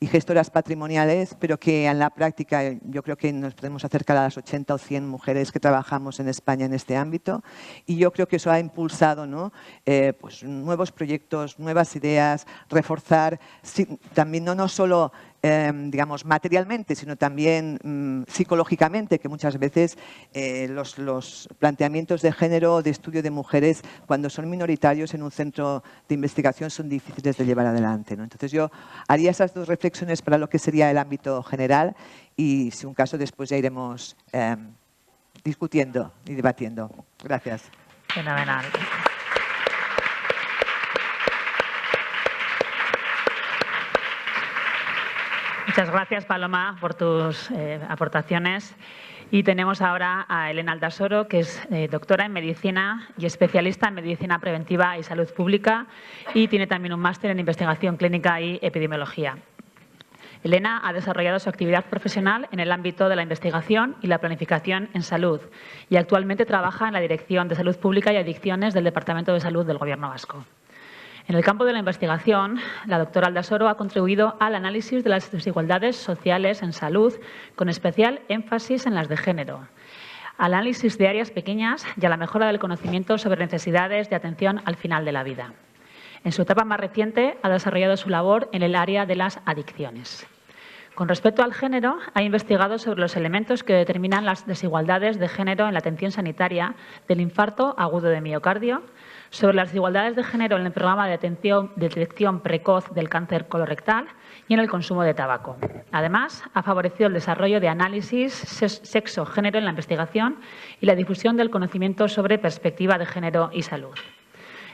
[SPEAKER 7] gestoras patrimoniales, pero que en la práctica yo creo que nos podemos acercar a las 80 o 100 mujeres que trabajamos en España en este ámbito, y yo creo que eso ha impulsado, ¿no?, pues nuevos proyectos, nuevas ideas, reforzar también no solo digamos, materialmente, sino también psicológicamente, que muchas veces los planteamientos de género, de estudio de mujeres, cuando son minoritarios en un centro de investigación, son difíciles de llevar adelante, ¿no? Entonces yo haría esas dos reflexiones para lo que sería el ámbito general y, si un caso, después ya iremos discutiendo y debatiendo. Gracias.
[SPEAKER 3] Fenomenal. Muchas gracias, Paloma, por tus aportaciones. Y tenemos ahora a Elena Aldasoro, que es doctora en Medicina y especialista en Medicina Preventiva y Salud Pública, y tiene también un máster en Investigación Clínica y Epidemiología. Elena ha desarrollado su actividad profesional en el ámbito de la investigación y la planificación en salud y actualmente trabaja en la Dirección de Salud Pública y Adicciones del Departamento de Salud del Gobierno vasco. En el campo de la investigación, la doctora Aldasoro ha contribuido al análisis de las desigualdades sociales en salud, con especial énfasis en las de género, al análisis de áreas pequeñas y a la mejora del conocimiento sobre necesidades de atención al final de la vida. En su etapa más reciente, ha desarrollado su labor en el área de las adicciones. Con respecto al género, ha investigado sobre los elementos que determinan las desigualdades de género en la atención sanitaria del infarto agudo de miocardio, sobre las desigualdades de género en el programa de detección precoz del cáncer colorectal y en el consumo de tabaco. Además, ha favorecido el desarrollo de análisis sexo-género en la investigación y la difusión del conocimiento sobre perspectiva de género y salud.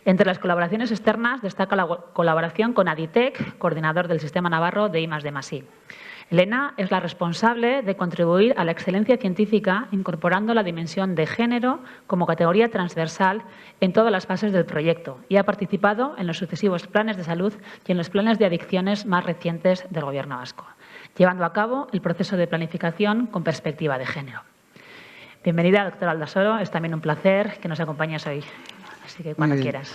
[SPEAKER 3] Entre las colaboraciones externas destaca la colaboración con Aditec, coordinador del Sistema Navarro de I+D+I. Elena es la responsable de contribuir a la excelencia científica incorporando la dimensión de género como categoría transversal en todas las fases del proyecto y ha participado en los sucesivos planes de salud y en los planes de adicciones más recientes del Gobierno vasco, llevando a cabo el proceso de planificación con perspectiva de género. Bienvenida, doctora Aldasoro. Es también un placer que nos acompañes hoy. Así que cuando quieras.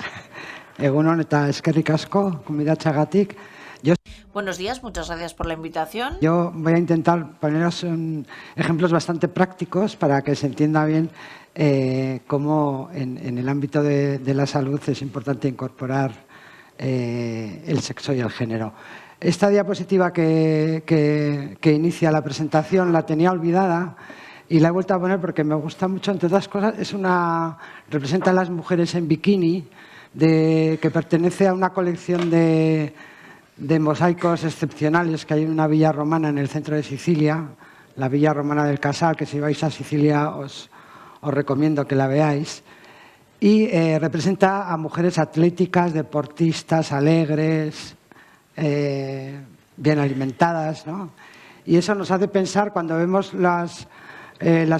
[SPEAKER 8] Egunon eta eskerrik asko, gonbidatzeagatik.
[SPEAKER 2] Buenos días, muchas gracias por la invitación.
[SPEAKER 8] Yo voy a intentar poneros ejemplos bastante prácticos para que se entienda bien cómo en el ámbito de la salud es importante incorporar el sexo y el género. Esta diapositiva que inicia la presentación la tenía olvidada y la he vuelto a poner porque me gusta mucho, entre otras cosas, representa a las mujeres en bikini, que pertenece a una colección de mosaicos excepcionales que hay en una villa romana en el centro de Sicilia, la Villa Romana del Casal, que si vais a Sicilia os recomiendo que la veáis. Y representa a mujeres atléticas, deportistas, alegres, bien alimentadas, ¿no? Y eso nos hace pensar, cuando vemos las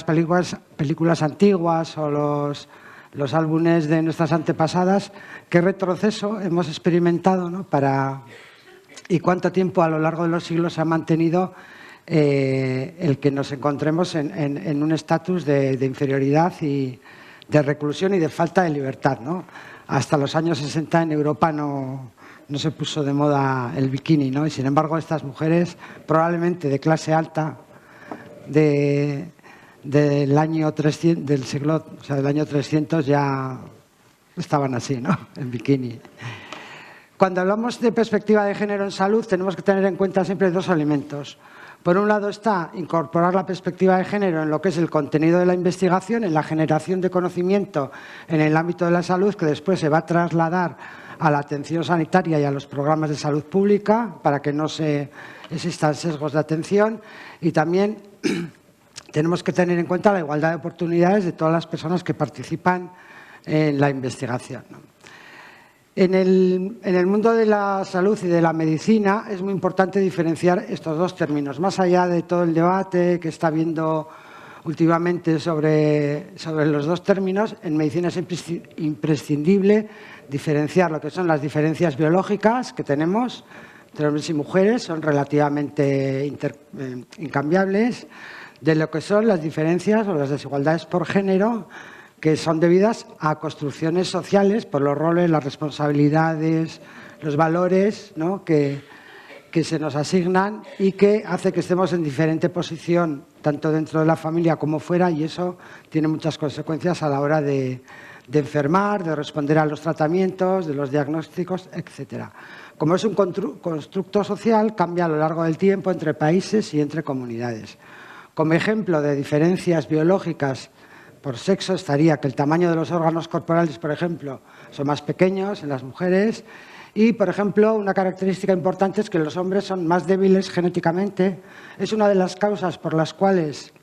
[SPEAKER 8] películas antiguas o los álbumes de nuestras antepasadas, qué retroceso hemos experimentado, ¿no? Y cuánto tiempo a lo largo de los siglos se ha mantenido el que nos encontremos en un estatus de inferioridad y de reclusión y de falta de libertad, ¿no? Hasta los años 60 en Europa no se puso de moda el bikini, ¿no? Y sin embargo estas mujeres, probablemente de clase alta del año 300, del año 300 ya estaban así, ¿no? En bikini. Cuando hablamos de perspectiva de género en salud, tenemos que tener en cuenta siempre dos elementos. Por un lado está incorporar la perspectiva de género en lo que es el contenido de la investigación, en la generación de conocimiento en el ámbito de la salud, que después se va a trasladar a la atención sanitaria y a los programas de salud pública para que no existan sesgos de atención. Y también tenemos que tener en cuenta la igualdad de oportunidades de todas las personas que participan en la investigación, ¿no? En el mundo de la salud y de la medicina es muy importante diferenciar estos dos términos. Más allá de todo el debate que está habiendo últimamente sobre los dos términos, en medicina es imprescindible diferenciar lo que son las diferencias biológicas que tenemos entre hombres y mujeres, son relativamente incambiables, de lo que son las diferencias o las desigualdades por género, que son debidas a construcciones sociales por los roles, las responsabilidades, los valores, ¿no? que se nos asignan y que hace que estemos en diferente posición, tanto dentro de la familia como fuera, y eso tiene muchas consecuencias a la hora de enfermar, de responder a los tratamientos, de los diagnósticos, etc. Como es un constructo social, cambia a lo largo del tiempo entre países y entre comunidades. Como ejemplo de diferencias biológicas por sexo estaría que el tamaño de los órganos corporales, por ejemplo, son más pequeños en las mujeres y, por ejemplo, una característica importante es que los hombres son más débiles genéticamente. Es una de las causas por las cuales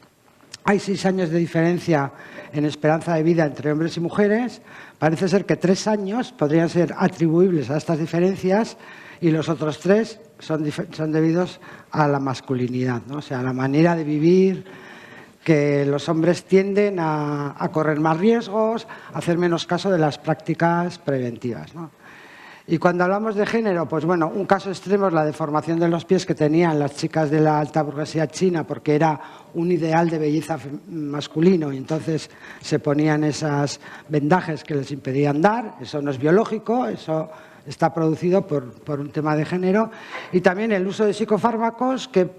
[SPEAKER 8] hay 6 años de diferencia en esperanza de vida entre hombres y mujeres. Parece ser que 3 años podrían ser atribuibles a estas diferencias y los otros 3 son debidos a la masculinidad, ¿no? O sea, a la manera de vivir, que los hombres tienden a correr más riesgos, a hacer menos caso de las prácticas preventivas, ¿no? Y cuando hablamos de género, pues bueno, un caso extremo es la deformación de los pies que tenían las chicas de la alta burguesía china, porque era un ideal de belleza masculino y entonces se ponían esas vendajes que les impedían dar. Eso no es biológico, eso está producido por un tema de género. Y también el uso de psicofármacos, que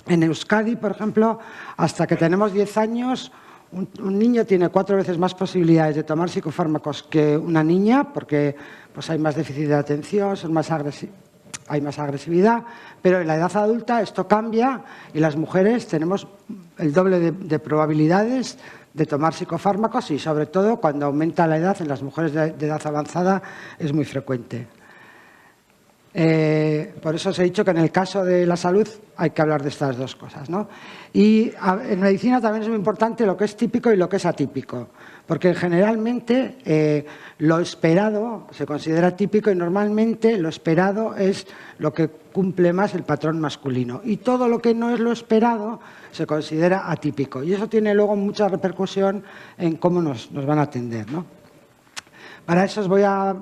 [SPEAKER 8] en Euskadi, por ejemplo, hasta que tenemos 10 años, un niño tiene 4 veces más posibilidades de tomar psicofármacos que una niña, porque pues hay más déficit de atención, hay más agresividad, pero en la edad adulta esto cambia y las mujeres tenemos el doble de probabilidades de tomar psicofármacos y, sobre todo, cuando aumenta la edad, en las mujeres de edad avanzada es muy frecuente. Por eso os he dicho que en el caso de la salud hay que hablar de estas dos cosas, ¿no? Y en medicina también es muy importante lo que es típico y lo que es atípico, porque generalmente lo esperado se considera típico y normalmente lo esperado es lo que cumple más el patrón masculino y todo lo que no es lo esperado se considera atípico y eso tiene luego mucha repercusión en cómo nos van a atender, ¿no? Para eso os voy a...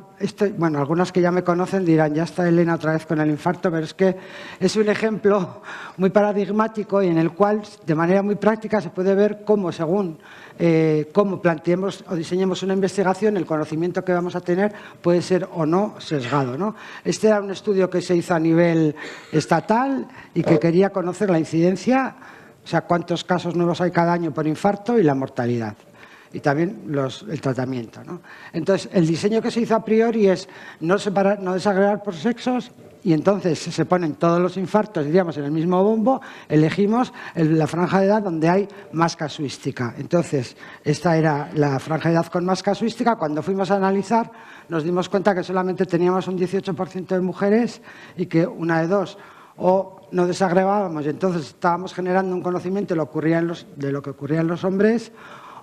[SPEAKER 8] bueno, algunas que ya me conocen dirán, ya está Elena otra vez con el infarto, pero es que es un ejemplo muy paradigmático y en el cual, de manera muy práctica, se puede ver cómo, según cómo planteemos o diseñemos una investigación, el conocimiento que vamos a tener puede ser o no sesgado, ¿no? Este era un estudio que se hizo a nivel estatal y que quería conocer la incidencia, o sea, cuántos casos nuevos hay cada año por infarto y la mortalidad. Y también el tratamiento, ¿no? Entonces, el diseño que se hizo a priori es no desagregar por sexos y entonces se ponen todos los infartos, diríamos, en el mismo bombo, elegimos la franja de edad donde hay más casuística. Entonces, esta era la franja de edad con más casuística. Cuando fuimos a analizar, nos dimos cuenta que solamente teníamos un 18% de mujeres y que una de dos, o no desagregábamos y entonces estábamos generando un conocimiento de lo que ocurría en los hombres,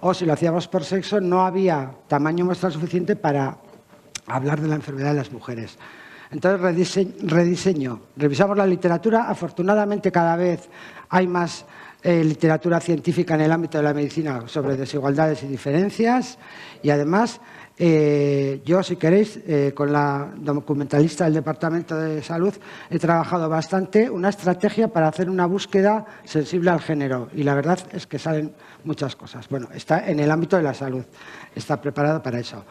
[SPEAKER 8] o si lo hacíamos por sexo, no había tamaño muestra suficiente para hablar de la enfermedad de las mujeres. Entonces, rediseño. Revisamos la literatura. Afortunadamente, cada vez hay más literatura científica en el ámbito de la medicina sobre desigualdades y diferencias. Y además, yo, si queréis, con la documentalista del Departamento de Salud, he trabajado bastante una estrategia para hacer una búsqueda sensible al género. Y la verdad es que salen muchas cosas. Bueno, está en el ámbito de la salud, está preparado para eso.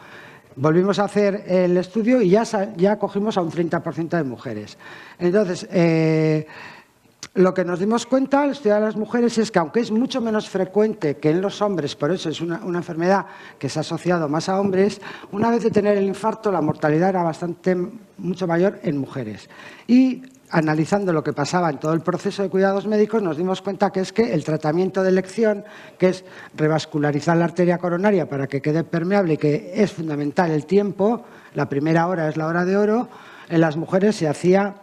[SPEAKER 8] Volvimos a hacer el estudio y ya cogimos a un 30% de mujeres. Entonces, lo que nos dimos cuenta al estudiar a las mujeres es que, aunque es mucho menos frecuente que en los hombres, por eso es una enfermedad que se ha asociado más a hombres, una vez de tener el infarto, la mortalidad era mucho mayor en mujeres. Y analizando lo que pasaba en todo el proceso de cuidados médicos, nos dimos cuenta que es que el tratamiento de elección, que es revascularizar la arteria coronaria para que quede permeable y que es fundamental el tiempo, la primera hora es la hora de oro, en las mujeres se hacía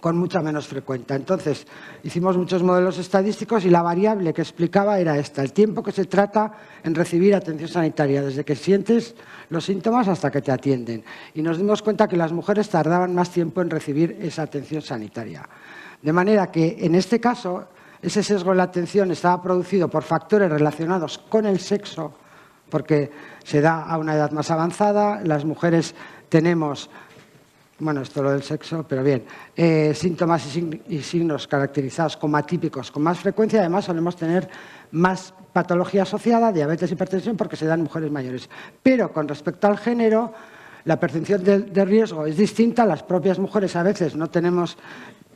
[SPEAKER 8] con mucha menos frecuencia. Entonces, hicimos muchos modelos estadísticos y la variable que explicaba era esta, el tiempo que se trata en recibir atención sanitaria, desde que sientes los síntomas hasta que te atienden. Y nos dimos cuenta que las mujeres tardaban más tiempo en recibir esa atención sanitaria. De manera que, en este caso, ese sesgo en la atención estaba producido por factores relacionados con el sexo, porque se da a una edad más avanzada, las mujeres tenemos... Bueno, esto lo del sexo, pero bien, síntomas y signos caracterizados como atípicos con más frecuencia. Además, solemos tener más patología asociada, diabetes, hipertensión, porque se dan en mujeres mayores. Pero con respecto al género, la percepción de riesgo es distinta. Las propias mujeres a veces no tenemos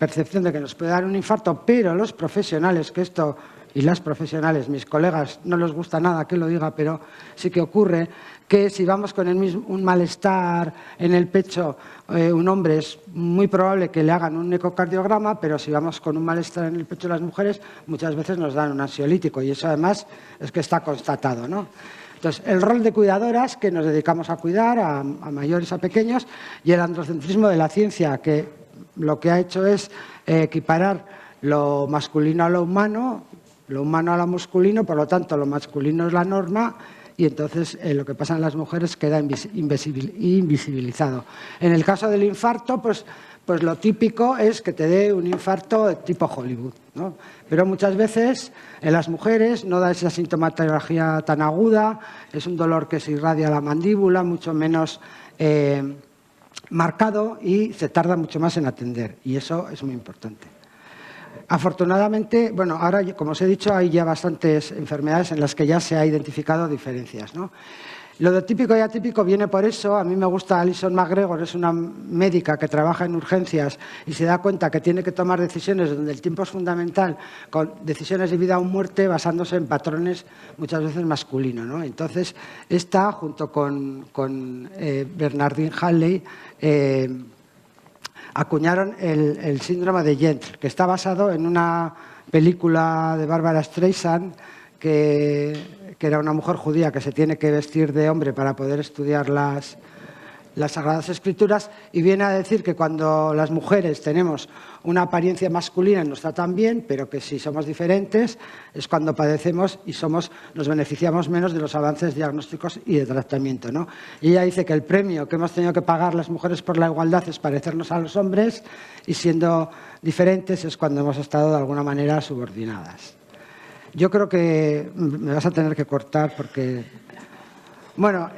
[SPEAKER 8] percepción de que nos puede dar un infarto, pero los profesionales, que esto y las profesionales, mis colegas, no les gusta nada que lo diga, pero sí que ocurre, que si vamos con un malestar en el pecho, un hombre es muy probable que le hagan un ecocardiograma, pero si vamos con un malestar en el pecho las mujeres, muchas veces nos dan un ansiolítico y eso además es que está constatado, ¿no? Entonces, el rol de cuidadoras, que nos dedicamos a cuidar a mayores, a pequeños, y el androcentrismo de la ciencia, que lo que ha hecho es equiparar lo masculino a lo humano a lo masculino, por lo tanto, lo masculino es la norma y entonces lo que pasa en las mujeres queda invisibilizado. En el caso del infarto, pues lo típico es que te dé un infarto de tipo Hollywood, ¿no? Pero muchas veces en las mujeres no da esa sintomatología tan aguda, es un dolor que se irradia a la mandíbula, mucho menos marcado y se tarda mucho más en atender y eso es muy importante. Afortunadamente, bueno, ahora, como os he dicho, hay ya bastantes enfermedades en las que ya se ha identificado diferencias, ¿no? Lo de típico y atípico viene por eso. A mí me gusta Alison McGregor, es una médica que trabaja en urgencias y se da cuenta que tiene que tomar decisiones donde el tiempo es fundamental, con decisiones de vida o muerte basándose en patrones muchas veces masculinos, ¿no? Entonces, esta, junto con Bernardine Halley, acuñaron el síndrome de Gentry, que está basado en una película de Barbara Streisand que era una mujer judía que se tiene que vestir de hombre para poder estudiar las Sagradas Escrituras, y viene a decir que cuando las mujeres tenemos una apariencia masculina nos tratan bien, pero que si somos diferentes es cuando padecemos y nos beneficiamos menos de los avances diagnósticos y de tratamiento, ¿no? Y ella dice que el premio que hemos tenido que pagar las mujeres por la igualdad es parecernos a los hombres y siendo diferentes es cuando hemos estado de alguna manera subordinadas. Yo creo que me vas a tener que cortar porque... Bueno,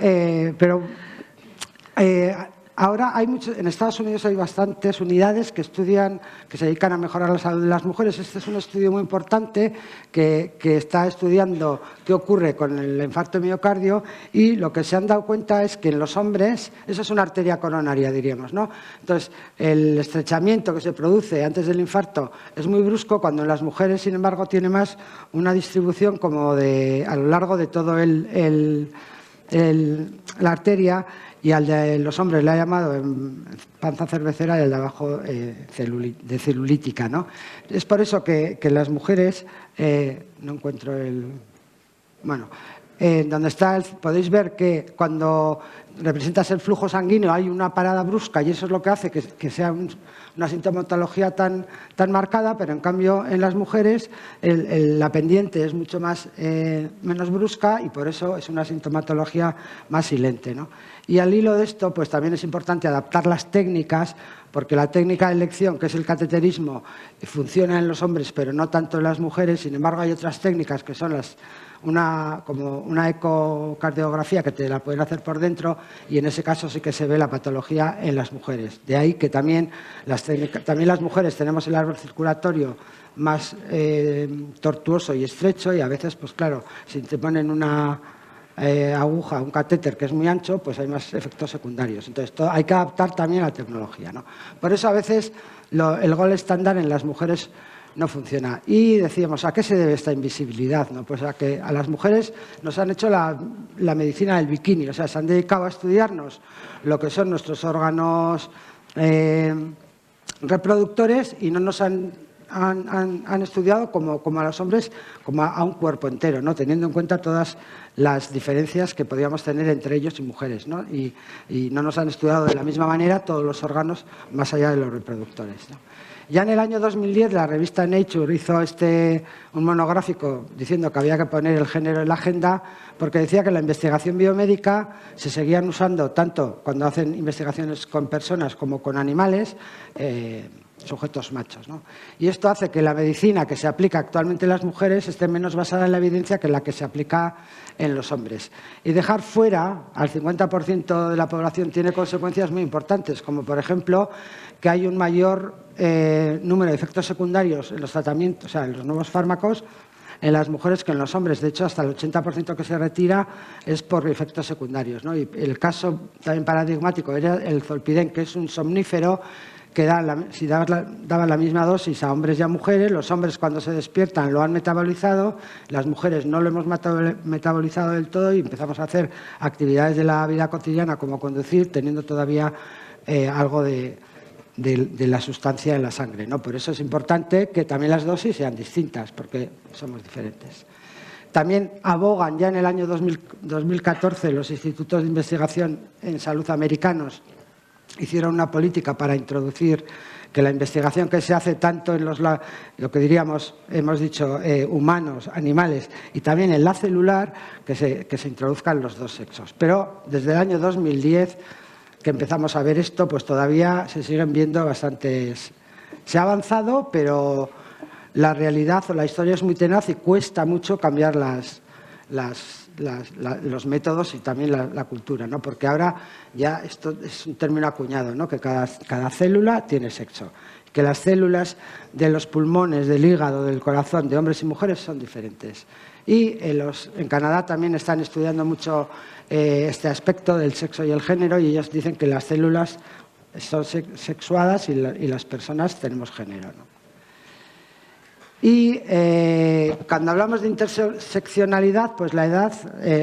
[SPEAKER 8] ahora hay en Estados Unidos hay bastantes unidades que se dedican a mejorar la salud de las mujeres. Este es un estudio muy importante que está estudiando qué ocurre con el infarto de miocardio y lo que se han dado cuenta es que en los hombres, eso es una arteria coronaria, diríamos, ¿no? Entonces, el estrechamiento que se produce antes del infarto es muy brusco, cuando en las mujeres, sin embargo, tiene más una distribución como a lo largo de todo la arteria. Y al de los hombres le ha llamado panza cervecera y al de abajo de celulítica, ¿no? Es por eso que las mujeres, no encuentro bueno, donde está podéis ver que cuando representas el flujo sanguíneo hay una parada brusca y eso es lo que hace que sea una sintomatología tan marcada, pero en cambio en las mujeres la pendiente es mucho menos brusca y por eso es una sintomatología más silente, ¿no? Y al hilo de esto, pues también es importante adaptar las técnicas, porque la técnica de elección, que es el cateterismo, funciona en los hombres, pero no tanto en las mujeres. Sin embargo, hay otras técnicas que son como una ecocardiografía que te la pueden hacer por dentro y en ese caso sí que se ve la patología en las mujeres. De ahí que también las mujeres tenemos el árbol circulatorio más tortuoso y estrecho y a veces, pues claro, si te ponen una aguja, un catéter que es muy ancho, pues hay más efectos secundarios. Entonces, hay que adaptar también a la tecnología, ¿no? Por eso a veces el gol estándar en las mujeres no funciona. Y decíamos, ¿a qué se debe esta invisibilidad, no? Pues a que a las mujeres nos han hecho la medicina del bikini, o sea, se han dedicado a estudiarnos lo que son nuestros órganos reproductores y no nos han estudiado como a los hombres, como a un cuerpo entero, ¿no? Teniendo en cuenta todas las diferencias que podíamos tener entre ellos y mujeres, ¿no? Y no nos han estudiado de la misma manera todos los órganos más allá de los reproductores, ¿no? Ya en el año 2010 la revista Nature hizo un monográfico diciendo que había que poner el género en la agenda porque decía que la investigación biomédica se seguían usando tanto cuando hacen investigaciones con personas como con animales, sujetos machos, ¿no? Y esto hace que la medicina que se aplica actualmente en las mujeres esté menos basada en la evidencia que en la que se aplica en los hombres. Y dejar fuera al 50% de la población tiene consecuencias muy importantes, como por ejemplo que hay un mayor número de efectos secundarios en los tratamientos, o sea, en los nuevos fármacos, en las mujeres que en los hombres. De hecho, hasta el 80% que se retira es por efectos secundarios, ¿no? Y el caso también paradigmático era el zolpidem, que es un somnífero que si daban la misma dosis a hombres y a mujeres, los hombres cuando se despiertan lo han metabolizado, las mujeres no lo hemos metabolizado del todo y empezamos a hacer actividades de la vida cotidiana como conducir, teniendo todavía algo de la sustancia en la sangre, ¿no? Por eso es importante que también las dosis sean distintas, porque somos diferentes. También abogan ya en el año 2014 los institutos de investigación en salud americanos hicieron una política para introducir que la investigación que se hace tanto en lo que diríamos, hemos dicho, humanos, animales y también en la celular, que se introduzcan los dos sexos. Pero desde el año 2010 que empezamos a ver esto, pues todavía se siguen viendo bastantes. Se ha avanzado, pero la realidad o la historia es muy tenaz y cuesta mucho cambiar los métodos y también la cultura, ¿no? Porque ahora ya esto es un término acuñado, ¿no? Que cada célula tiene sexo, que las células de los pulmones, del hígado, del corazón, de hombres y mujeres son diferentes. Y en Canadá también están estudiando mucho este aspecto del sexo y el género y ellos dicen que las células son sexuadas y las personas tenemos género, ¿no? Y cuando hablamos de interseccionalidad, pues la edad,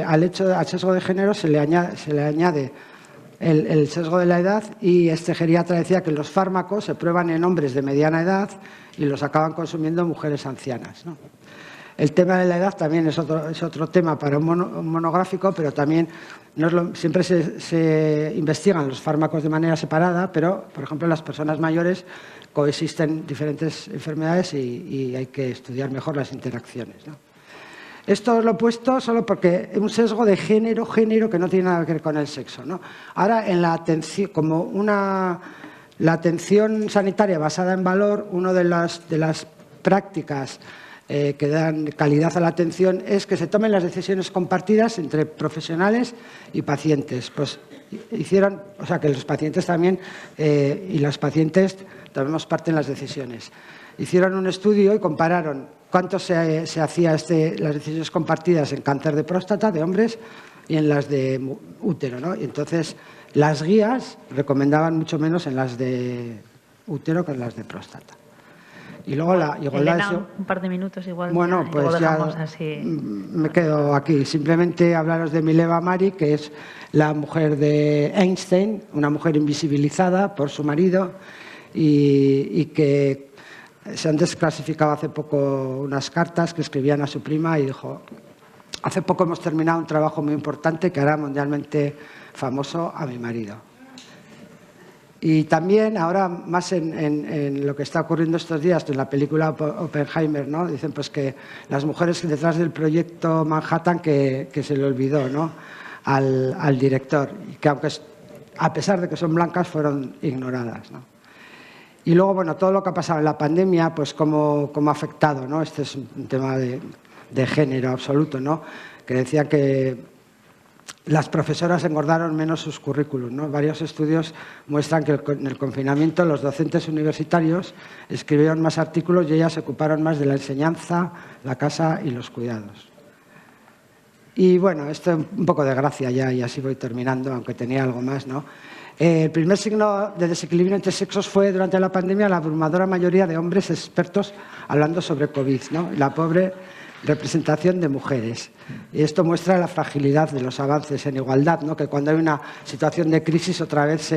[SPEAKER 8] al sesgo de género se le añade el sesgo de la edad y este geriatra decía que los fármacos se prueban en hombres de mediana edad y los acaban consumiendo mujeres ancianas, ¿no? El tema de la edad también es otro tema para un monográfico, pero también siempre se investigan los fármacos de manera separada, pero, por ejemplo, en las personas mayores coexisten diferentes enfermedades y hay que estudiar mejor las interacciones, ¿no? Esto lo he puesto solo porque es un sesgo de género que no tiene nada que ver con el sexo, ¿no? Ahora, en la atención, la atención sanitaria basada en valor, una de las prácticas que dan calidad a la atención es que se tomen las decisiones compartidas entre profesionales y pacientes. Pues hicieron, o sea, que los pacientes también y las pacientes tomemos parte en las decisiones. Hicieron un estudio y compararon cuánto se hacía las decisiones compartidas en cáncer de próstata de hombres y en las de útero, ¿no? Y entonces las guías recomendaban mucho menos en las de útero que en las de próstata. Y luego la igualdad
[SPEAKER 3] Elena, un par de minutos igual.
[SPEAKER 8] Bueno,
[SPEAKER 3] ya,
[SPEAKER 8] pues ya
[SPEAKER 3] así.
[SPEAKER 8] Me quedo aquí. Simplemente hablaros de Mileva Mari, que es la mujer de Einstein, una mujer invisibilizada por su marido y que se han desclasificado hace poco unas cartas que escribían a su prima y dijo: hace poco hemos terminado un trabajo muy importante que hará mundialmente famoso a mi marido. Y también ahora más en lo que está ocurriendo estos días en la película Oppenheimer, ¿no? Dicen pues que las mujeres detrás del proyecto Manhattan que se le olvidó, ¿no? al director, y que aunque a pesar de que son blancas fueron ignoradas, ¿no? Y luego, bueno, todo lo que ha pasado en la pandemia, pues cómo ha afectado, ¿no? Este es un tema de género absoluto, ¿no? Que decía que las profesoras engordaron menos sus currículums, ¿no? Varios estudios muestran que en el confinamiento los docentes universitarios escribieron más artículos y ellas se ocuparon más de la enseñanza, la casa y los cuidados. Y bueno, esto es un poco de gracia ya y así voy terminando, aunque tenía algo más, ¿no? El primer signo de desequilibrio entre sexos fue durante la pandemia la abrumadora mayoría de hombres expertos hablando sobre COVID, ¿no? La pobre representación de mujeres. Y esto muestra la fragilidad de los avances en igualdad, ¿no? Que cuando hay una situación de crisis otra vez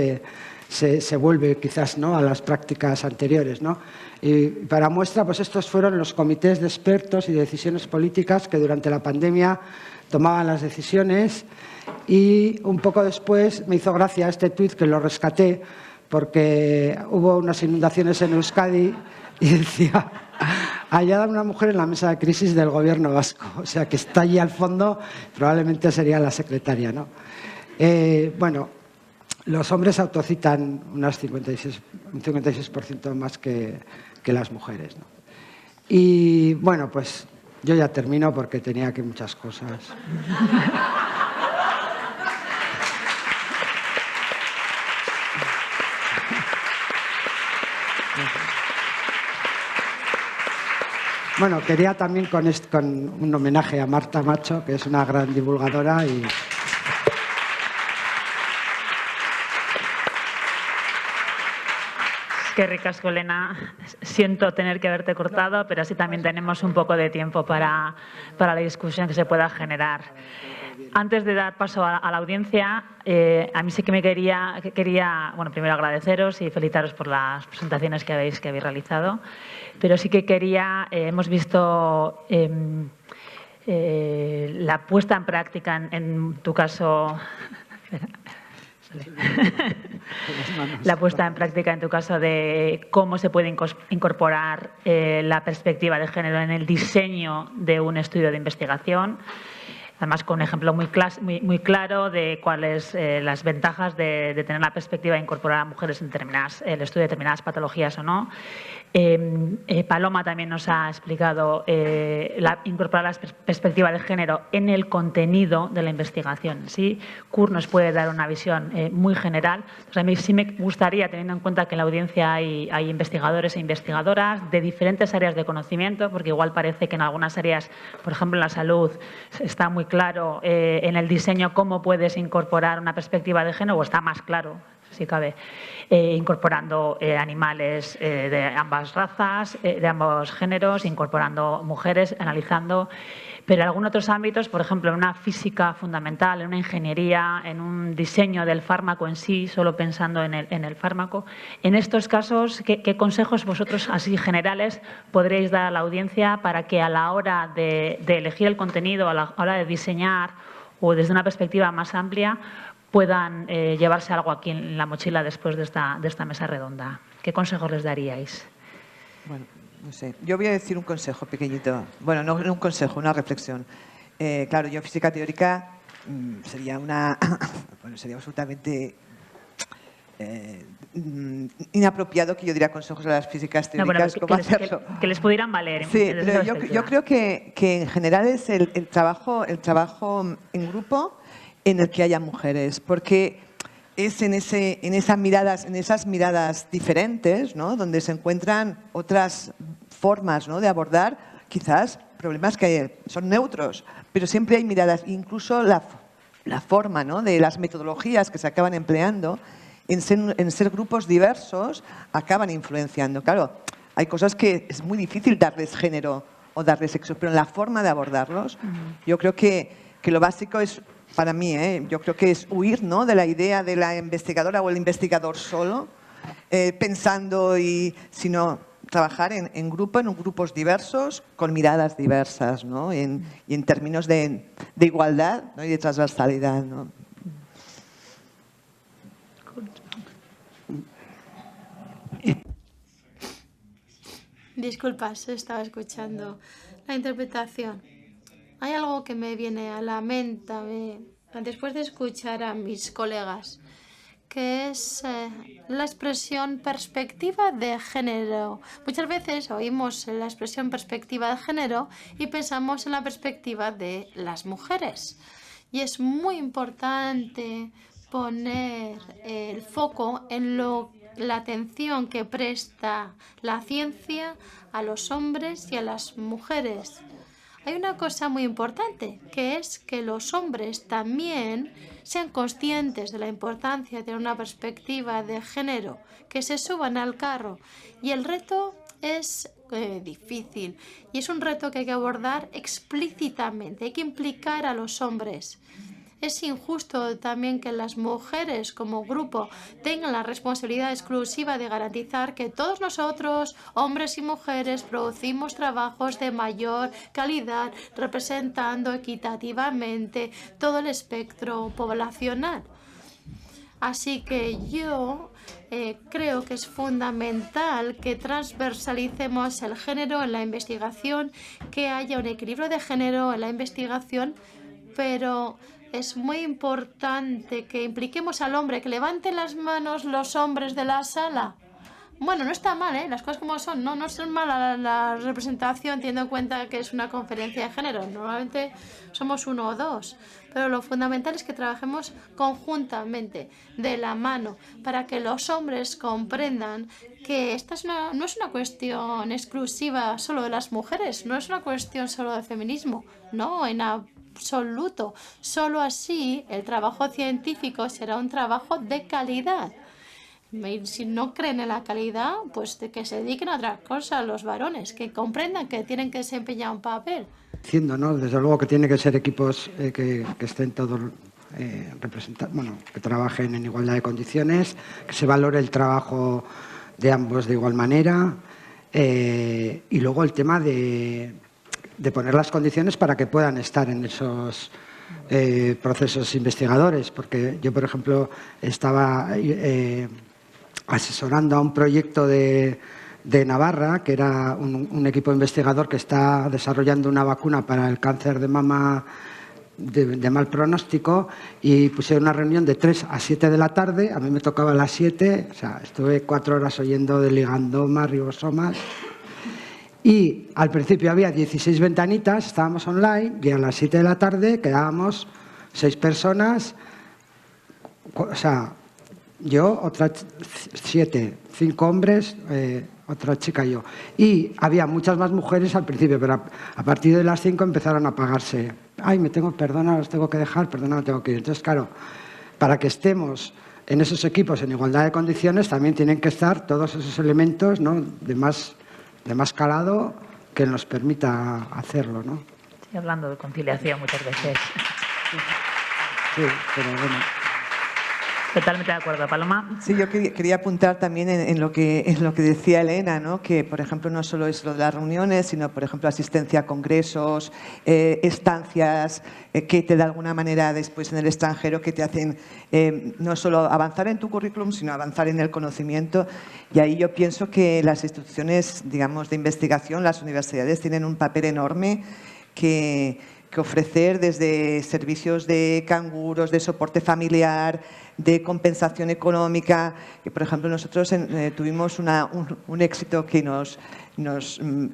[SPEAKER 8] se vuelve quizás, ¿no? A las prácticas anteriores, ¿no? Y para muestra, pues estos fueron los comités de expertos y de decisiones políticas que durante la pandemia tomaban las decisiones. Y un poco después me hizo gracia este tuit que lo rescaté porque hubo unas inundaciones en Euskadi y decía: hallada una mujer en la mesa de crisis del gobierno vasco. O sea, que está allí al fondo, probablemente sería la secretaria, ¿no? Bueno, los hombres autocitan un 56% más que las mujeres, ¿no? Y bueno, pues yo ya termino porque tenía aquí muchas cosas. Bueno, quería también con un homenaje a Marta Macho, que es una gran divulgadora y...
[SPEAKER 3] Qué ricasco, Elena. Siento tener que haberte cortado, pero así también tenemos un poco de tiempo para la discusión que se pueda generar. Antes de dar paso a la audiencia, a mí sí que quería, bueno, primero agradeceros y felicitaros por las presentaciones que habéis realizado, pero sí que quería, hemos visto la puesta en práctica, en tu caso, la puesta en práctica en tu caso de cómo se puede incorporar la perspectiva de género en el diseño de un estudio de investigación. Además, con un ejemplo muy claro de cuáles las ventajas de tener la perspectiva de incorporar a mujeres en el estudio de determinadas patologías o no. Paloma también nos ha explicado incorporar la perspectiva de género en el contenido de la investigación. ¿Sí? Kurt nos puede dar una visión muy general. Entonces, a mí sí me gustaría, teniendo en cuenta que en la audiencia hay investigadores e investigadoras de diferentes áreas de conocimiento, porque igual parece que en algunas áreas, por ejemplo en la salud, está muy claro en el diseño cómo puedes incorporar una perspectiva de género, o está más claro, si cabe, incorporando animales de ambas razas, de ambos géneros, incorporando mujeres, analizando. Pero en algunos otros ámbitos, por ejemplo, en una física fundamental, en una ingeniería, en un diseño del fármaco en sí, solo pensando en el fármaco, en estos casos, ¿qué consejos vosotros, así generales, podríais dar a la audiencia para que a la hora de elegir el contenido, a la hora de diseñar o desde una perspectiva más amplia, puedan llevarse algo aquí en la mochila después de esta mesa redonda? ¿Qué consejos les daríais?
[SPEAKER 7] Bueno, no sé. Yo voy a decir un consejo pequeñito. Bueno, no un consejo, una reflexión. Claro, yo en física teórica sería sería absolutamente inapropiado que yo diera consejos a las físicas teóricas.
[SPEAKER 3] No, bueno, que les pudieran valer.
[SPEAKER 7] Sí, pero yo creo que en general es el trabajo en grupo en el que haya mujeres, porque es en esas miradas diferentes, ¿no?, donde se encuentran otras formas, ¿no?, de abordar quizás problemas que son neutros, pero siempre hay miradas, incluso la forma, ¿no?, de las metodologías que se acaban empleando en ser grupos diversos acaban influenciando. Claro, hay cosas que es muy difícil darles género o darles sexo, pero en la forma de abordarlos, yo creo que lo básico es, para mí, yo creo que es huir, ¿no?, de la idea de la investigadora o el investigador solo, pensando, sino trabajar en grupos diversos, con miradas diversas, ¿no?, y en términos de igualdad, ¿no?, y de transversalidad, ¿no?
[SPEAKER 9] Disculpas, estaba escuchando la interpretación. Hay algo que me viene a la mente después de escuchar a mis colegas, que es la expresión perspectiva de género. Muchas veces oímos la expresión perspectiva de género y pensamos en la perspectiva de las mujeres. Y es muy importante poner el foco en la atención que presta la ciencia a los hombres y a las mujeres. Hay una cosa muy importante, que es que los hombres también sean conscientes de la importancia de tener una perspectiva de género, que se suban al carro. Y el reto es difícil y es un reto que hay que abordar explícitamente, hay que implicar a los hombres. Es injusto también que las mujeres como grupo tengan la responsabilidad exclusiva de garantizar que todos nosotros, hombres y mujeres, producimos trabajos de mayor calidad, representando equitativamente todo el espectro poblacional. Así que yo creo que es fundamental que transversalicemos el género en la investigación, que haya un equilibrio de género en la investigación, pero es muy importante que impliquemos al hombre, que levanten las manos los hombres de la sala. Bueno, no está mal, las cosas como son. No es mala la representación, teniendo en cuenta que es una conferencia de género. Normalmente somos uno o dos. Pero lo fundamental es que trabajemos conjuntamente, de la mano, para que los hombres comprendan que esta no es una cuestión exclusiva solo de las mujeres, no es una cuestión solo de feminismo. No, en absoluto. Solo así el trabajo científico será un trabajo de calidad. Si no creen en la calidad, pues de que se dediquen a otras cosas los varones, que comprendan que tienen que desempeñar un papel.
[SPEAKER 8] Diciendo, ¿no? Desde luego que tiene que ser equipos que estén todos que trabajen en igualdad de condiciones, que se valore el trabajo de ambos de igual manera, y luego el tema de poner las condiciones para que puedan estar en esos procesos investigadores, porque yo, por ejemplo, estaba asesorando a un proyecto de Navarra, que era un equipo investigador que está desarrollando una vacuna para el cáncer de mama de mal pronóstico, y pusieron una reunión de 3 a 7 de la tarde, a mí me tocaba a las 7, o sea, estuve 4 horas oyendo de ligandomas, ribosomas, y al principio había 16 ventanitas, estábamos online, y a las 7 de la tarde quedábamos 6 personas, o sea, yo, otras 7, 5 hombres, otra chica y yo. Y había muchas más mujeres al principio, pero a partir de las 5 empezaron a apagarse. Ay, perdona, los tengo que dejar, perdona, tengo que ir. Entonces, claro, para que estemos en esos equipos en igualdad de condiciones, también tienen que estar todos esos elementos, ¿no?, de más calado que nos permita hacerlo, ¿no?
[SPEAKER 3] Estoy hablando de conciliación muchas veces.
[SPEAKER 8] Sí, pero bueno.
[SPEAKER 3] Totalmente de acuerdo, Paloma.
[SPEAKER 7] Sí, yo quería apuntar también en lo que decía Elena, ¿no? Que, por ejemplo, no solo es lo de las reuniones, sino, por ejemplo, asistencia a congresos, estancias que de alguna manera después en el extranjero que te hacen no solo avanzar en tu currículum, sino avanzar en el conocimiento. Y ahí yo pienso que las instituciones, digamos, de investigación, las universidades, tienen un papel enorme que ofrecer, desde servicios de canguros, de soporte familiar, de compensación económica. Que, por ejemplo, nosotros tuvimos un éxito que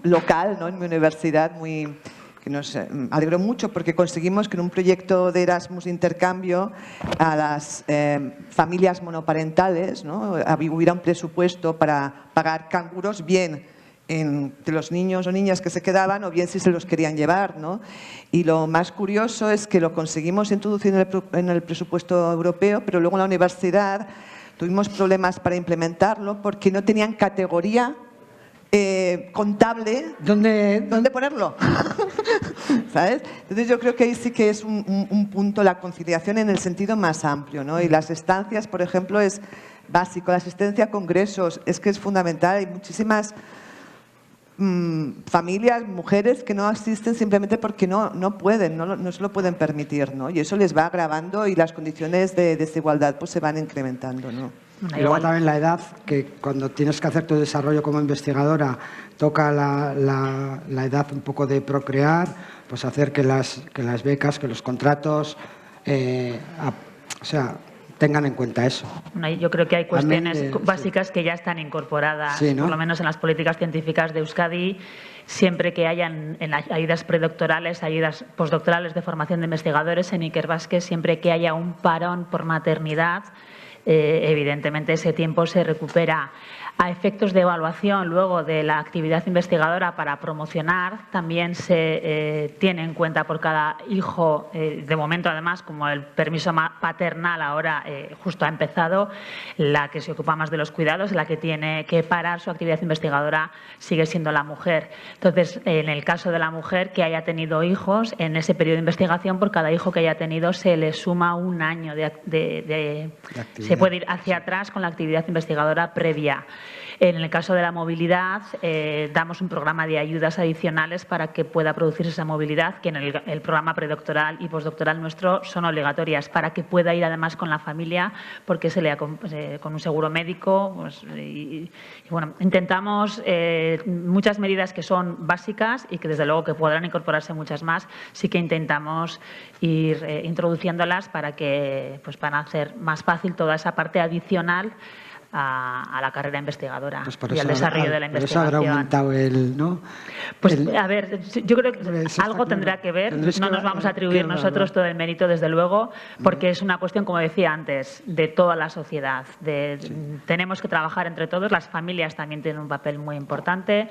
[SPEAKER 7] local, ¿no?, en mi universidad, que nos alegró mucho, porque conseguimos que en un proyecto de Erasmus de intercambio a las familias monoparentales, ¿no?, hubiera un presupuesto para pagar canguros bien de los niños o niñas que se quedaban, o bien si se los querían llevar, ¿no? Y lo más curioso es que lo conseguimos introducir en el presupuesto europeo, pero luego en la universidad tuvimos problemas para implementarlo porque no tenían categoría contable. ¿Dónde ponerlo? ¿Sabes? Entonces yo creo que ahí sí que es un punto, la conciliación en el sentido más amplio, ¿no? Y las estancias, por ejemplo, es básico. La asistencia a congresos es que es fundamental. Hay muchísimas familias, mujeres que no asisten simplemente porque no pueden, no se lo pueden permitir, ¿no? Y eso les va agravando y las condiciones de desigualdad pues se van incrementando, ¿no?
[SPEAKER 8] Y luego también la edad, que cuando tienes que hacer tu desarrollo como investigadora toca la edad un poco de procrear, pues hacer que las becas, que los contratos, tengan en cuenta eso.
[SPEAKER 3] Yo creo que hay cuestiones básicas que ya están incorporadas, sí, ¿no?, por lo menos en las políticas científicas de Euskadi. Siempre que hayan en las ayudas predoctorales, ayudas postdoctorales de formación de investigadores en Ikerbasque, siempre que haya un parón por maternidad, evidentemente ese tiempo se recupera. A efectos de evaluación luego de la actividad investigadora para promocionar, también se tiene en cuenta por cada hijo, de momento además, como el permiso paternal ahora justo ha empezado, la que se ocupa más de los cuidados, la que tiene que parar su actividad investigadora sigue siendo la mujer. Entonces, en el caso de la mujer que haya tenido hijos, en ese periodo de investigación, por cada hijo que haya tenido se le suma un año se puede ir hacia atrás con la actividad investigadora previa. En el caso de la movilidad, damos un programa de ayudas adicionales para que pueda producirse esa movilidad, que en el programa predoctoral y postdoctoral nuestro son obligatorias, para que pueda ir además con la familia, porque con un seguro médico. Pues, y bueno, intentamos muchas medidas que son básicas y que desde luego que podrán incorporarse muchas más, sí que intentamos ir introduciéndolas para hacer más fácil toda esa parte adicional a la carrera investigadora y al desarrollo de la investigación.
[SPEAKER 8] Por eso habrá aumentado
[SPEAKER 3] a ver, yo creo que algo tendrá que ver, no nos vamos a atribuir nosotros todo el mérito, desde luego, porque es una cuestión, como decía antes, de toda la sociedad. Tenemos que trabajar entre todos, las familias también tienen un papel muy importante,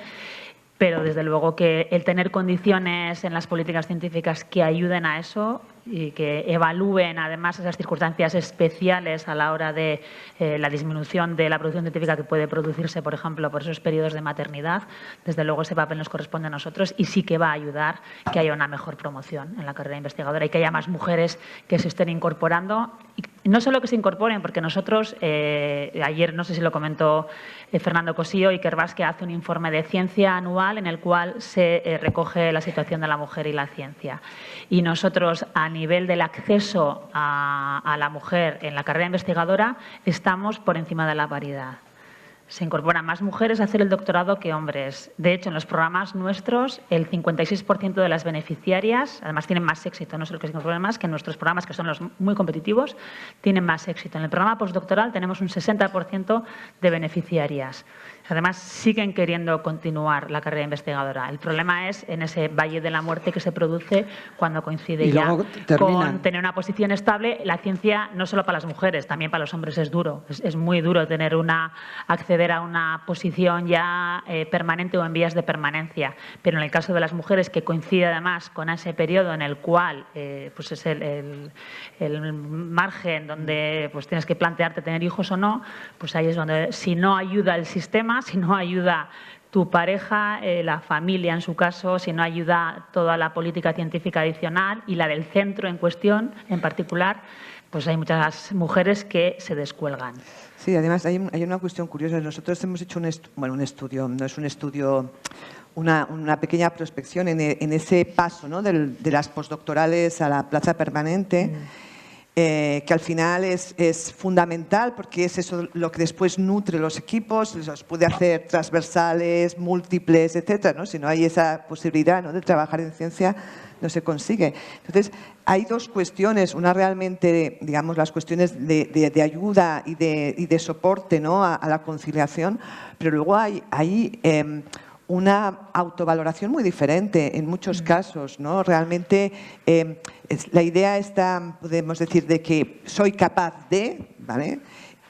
[SPEAKER 3] pero desde luego que el tener condiciones en las políticas científicas que ayuden a eso y que evalúen además esas circunstancias especiales a la hora de la disminución de la producción científica que puede producirse, por ejemplo, por esos periodos de maternidad. Desde luego ese papel nos corresponde a nosotros y sí que va a ayudar que haya una mejor promoción en la carrera investigadora y que haya más mujeres que se estén incorporando. Y no solo que se incorporen, porque nosotros, ayer no sé si lo comentó Fernando Cossío, Iker Vázquez hace un informe de ciencia anual en el cual se recoge la situación de la mujer y la ciencia. Y nosotros, a nivel del acceso a la mujer en la carrera investigadora, estamos por encima de la paridad. Se incorporan más mujeres a hacer el doctorado que hombres. De hecho, en los programas nuestros, el 56% de las beneficiarias, además tienen más éxito, no solo que se incorporan más, que en nuestros programas, que son los muy competitivos, tienen más éxito. En el programa postdoctoral tenemos un 60% de beneficiarias. Además, siguen queriendo continuar la carrera investigadora. El problema es en ese valle de la muerte que se produce cuando coincide ya con tener una posición estable. La ciencia, no solo para las mujeres, también para los hombres es duro. Es muy duro tener acceder a una posición ya permanente o en vías de permanencia. Pero en el caso de las mujeres, que coincide además con ese periodo en el cual pues es el margen donde pues tienes que plantearte tener hijos o no, pues ahí es donde, si no ayuda el sistema, si no ayuda tu pareja, la familia en su caso, si no ayuda toda la política científica adicional y la del centro en cuestión en particular, pues hay muchas mujeres que se descuelgan.
[SPEAKER 7] Sí, además hay una cuestión curiosa. Nosotros hemos hecho un estudio, no es un estudio, una pequeña prospección en ese paso, ¿no?, de las postdoctorales a la plaza permanente. Que al final es fundamental porque es eso lo que después nutre los equipos, los puede hacer transversales, múltiples, etcétera, ¿no? Si no hay esa posibilidad, ¿no?, de trabajar en ciencia, no se consigue. Entonces, hay dos cuestiones. Una realmente, digamos, las cuestiones de ayuda y de soporte, ¿no?, a la conciliación, pero luego hay una autovaloración muy diferente en muchos casos, ¿no? Realmente la idea está, podemos decir, de que soy capaz de, ¿vale?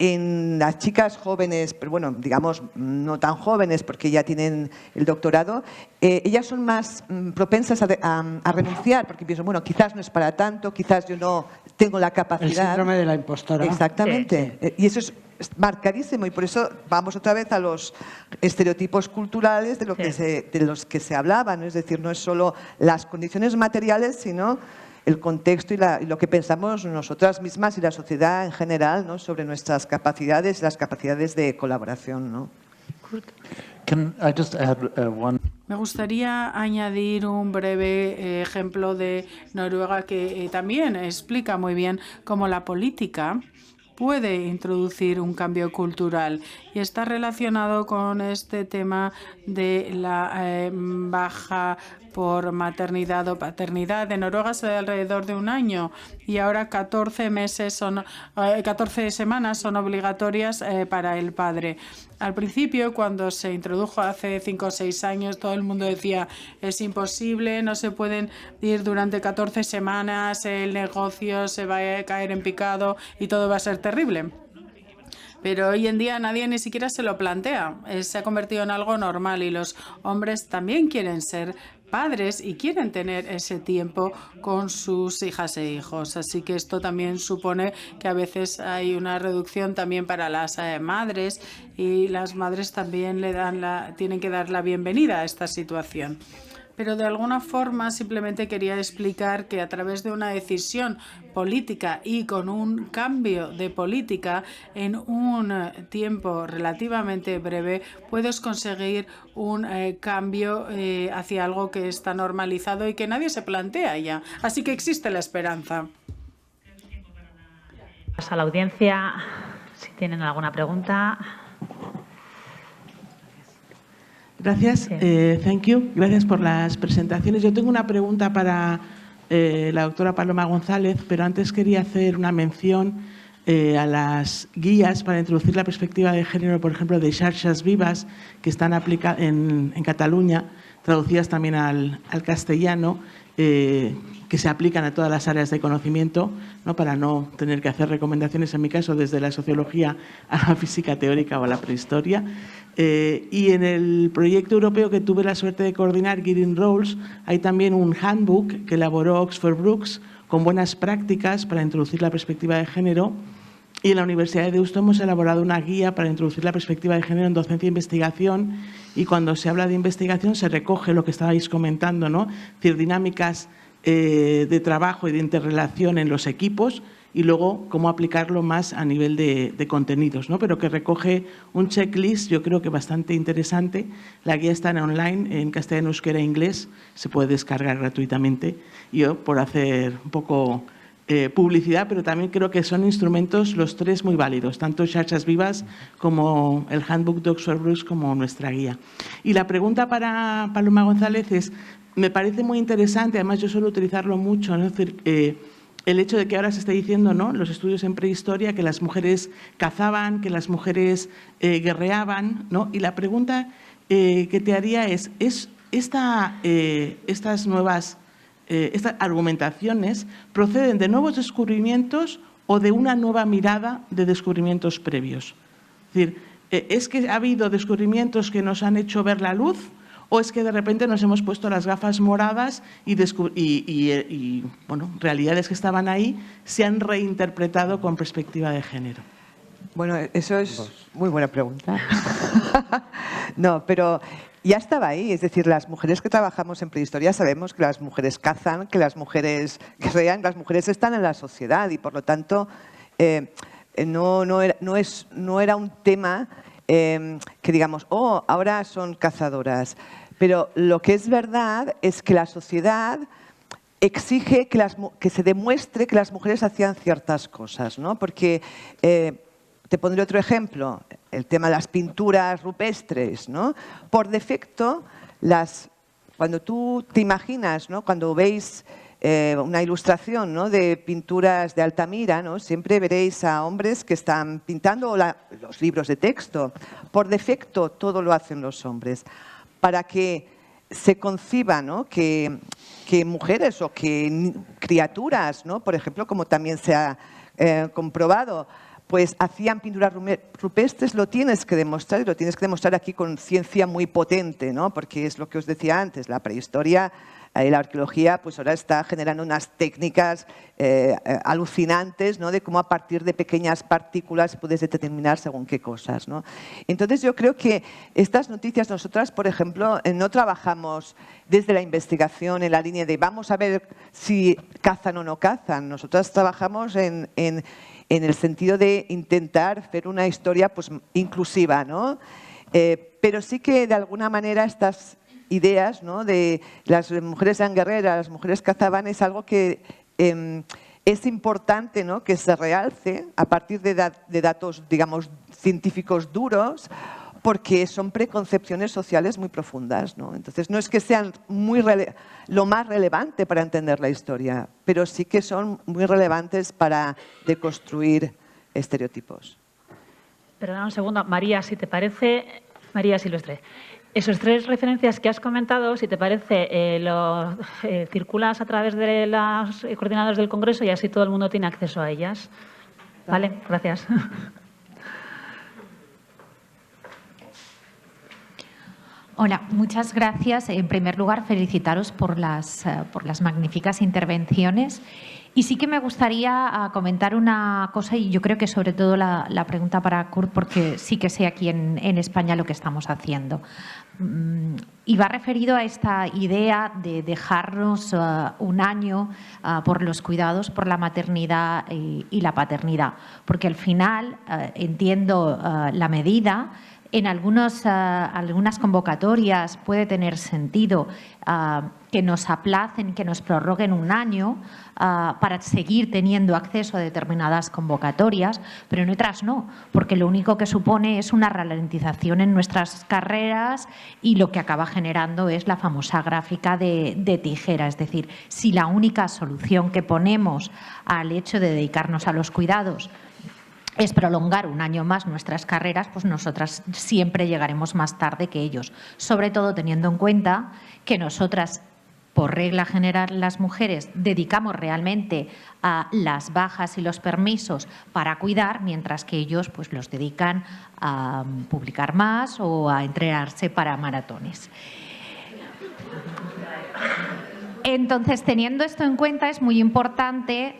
[SPEAKER 7] En las chicas jóvenes, pero bueno, digamos, no tan jóvenes porque ya tienen el doctorado, ellas son más propensas a renunciar porque piensan, bueno, quizás no es para tanto, quizás yo no tengo la capacidad.
[SPEAKER 8] El síndrome de la impostora.
[SPEAKER 7] Exactamente. Sí, sí. Y eso es marcadísimo y por eso vamos otra vez a los estereotipos culturales de los que se hablaban, ¿no? Es decir, no es solo las condiciones materiales, sino el contexto y lo que pensamos nosotras mismas y la sociedad en general, ¿no?, sobre nuestras capacidades y las capacidades de colaboración, ¿no?
[SPEAKER 6] Can I just add one?
[SPEAKER 5] Me gustaría añadir un breve ejemplo de Noruega que también explica muy bien cómo la política puede introducir un cambio cultural y está relacionado con este tema de la baja por maternidad o paternidad. En Noruega se da alrededor de un año y ahora 14 semanas son obligatorias para el padre. Al principio, cuando se introdujo hace 5 o 6 años, todo el mundo decía es imposible, no se pueden ir durante 14 semanas, el negocio se va a caer en picado y todo va a ser terrible. Pero hoy en día nadie ni siquiera se lo plantea. Se ha convertido en algo normal y los hombres también quieren ser padres y quieren tener ese tiempo con sus hijas e hijos. Así que esto también supone que a veces hay una reducción también para las madres y las madres también tienen que dar la bienvenida a esta situación. Pero de alguna forma simplemente quería explicar que a través de una decisión política y con un cambio de política en un tiempo relativamente breve puedes conseguir un cambio hacia algo que está normalizado y que nadie se plantea ya. Así que existe la esperanza.
[SPEAKER 3] A la audiencia, si tienen alguna pregunta.
[SPEAKER 10] Gracias, thank you. Gracias por las presentaciones. Yo tengo una pregunta para la doctora Paloma González, pero antes quería hacer una mención a las guías para introducir la perspectiva de género, por ejemplo, de Xarxas Vivas, que están aplicadas en Cataluña, traducidas también al castellano. que se aplican a todas las áreas de conocimiento, ¿no? Para no tener que hacer recomendaciones, en mi caso, desde la sociología a la física teórica o a la prehistoria. Y en el proyecto europeo que tuve la suerte de coordinar, Getting Roles, hay también un handbook que elaboró Oxford Brookes con buenas prácticas para introducir la perspectiva de género. Y en la Universidad de Deusto hemos elaborado una guía para introducir la perspectiva de género en docencia e investigación, y cuando se habla de investigación se recoge lo que estabais comentando, ¿no? Es decir, dinámicas de trabajo y de interrelación en los equipos, y luego cómo aplicarlo más a nivel de contenidos, ¿no? Pero que recoge un checklist, yo creo que bastante interesante. La guía está en online, en castellano, euskera e inglés, se puede descargar gratuitamente. Yo, por hacer un poco publicidad, pero también creo que son instrumentos los tres muy válidos, tanto Xarxas Vivas como el handbook de Oxford Brookes como nuestra guía. Y la pregunta para Paloma González es, me parece muy interesante, además yo suelo utilizarlo mucho, ¿no? Es decir, el hecho de que ahora se esté diciendo, ¿no?, los estudios en prehistoria, que las mujeres cazaban, que las mujeres guerreaban, ¿no? Y la pregunta que te haría es estas nuevas estas argumentaciones proceden de nuevos descubrimientos o de una nueva mirada de descubrimientos previos. Es decir, ¿es que ha habido descubrimientos que nos han hecho ver la luz, o es que de repente nos hemos puesto las gafas moradas y bueno, realidades que estaban ahí se han reinterpretado con perspectiva de género?
[SPEAKER 7] Bueno, eso es muy buena pregunta. No, pero ya estaba ahí. Es decir, las mujeres que trabajamos en prehistoria sabemos que las mujeres cazan, que las mujeres guerrean, las mujeres están en la sociedad, y por lo tanto no era un tema que digamos, oh, ahora son cazadoras. Pero lo que es verdad es que la sociedad exige que se demuestre que las mujeres hacían ciertas cosas, ¿no? Porque te pondré otro ejemplo, el tema de las pinturas rupestres, ¿no? Por defecto, cuando tú te imaginas, ¿no?, cuando veis una ilustración, ¿no?, de pinturas de Altamira, ¿no?, siempre veréis a hombres que están pintando, o los libros de texto. Por defecto, todo lo hacen los hombres. Para que se conciba, ¿no?, que mujeres o que criaturas, ¿no?, por ejemplo, como también se ha comprobado, pues hacían pinturas rupestres, lo tienes que demostrar, y lo tienes que demostrar aquí con ciencia muy potente, ¿no? Porque es lo que os decía antes, la prehistoria y la arqueología pues ahora está generando unas técnicas alucinantes, ¿no?, de cómo a partir de pequeñas partículas puedes determinar según qué cosas, ¿no? Entonces yo creo que estas noticias, nosotras, por ejemplo, no trabajamos desde la investigación en la línea de vamos a ver si cazan o no cazan. Nosotras trabajamos en el sentido de intentar hacer una historia pues inclusiva, ¿no? Pero sí que de alguna manera estas ideas, ¿no?, de las mujeres eran guerreras, las mujeres cazaban, es algo que es importante, ¿no?, que se realce a partir de datos, digamos, científicos duros, porque son preconcepciones sociales muy profundas, ¿no? Entonces, no es que sean lo más relevante para entender la historia, pero sí que son muy relevantes para deconstruir estereotipos.
[SPEAKER 3] Perdona un segundo, María, si te parece, María Silvestre, esas tres referencias que has comentado, si te parece, lo circulas a través de los coordinadores del Congreso y así todo el mundo tiene acceso a ellas. Vale, gracias.
[SPEAKER 11] Hola, muchas gracias. En primer lugar, felicitaros por las magníficas intervenciones. Y sí que me gustaría comentar una cosa, y yo creo que sobre todo la pregunta para Kurt, porque sí que sé aquí en España lo que estamos haciendo. Y va referido a esta idea de dejarnos un año por los cuidados, por la maternidad y la paternidad. Porque al final entiendo la medida. En algunas convocatorias puede tener sentido que nos aplacen, que nos prorroguen un año para seguir teniendo acceso a determinadas convocatorias, pero en otras no, porque lo único que supone es una ralentización en nuestras carreras y lo que acaba generando es la famosa gráfica de tijera. Es decir, si la única solución que ponemos al hecho de dedicarnos a los cuidados es prolongar un año más nuestras carreras, pues nosotras siempre llegaremos más tarde que ellos, sobre todo teniendo en cuenta que nosotras por regla general, las mujeres dedicamos realmente a las bajas y los permisos para cuidar, mientras que ellos pues, los dedican a publicar más o a entrenarse para maratones. Entonces, teniendo esto en cuenta, es muy importante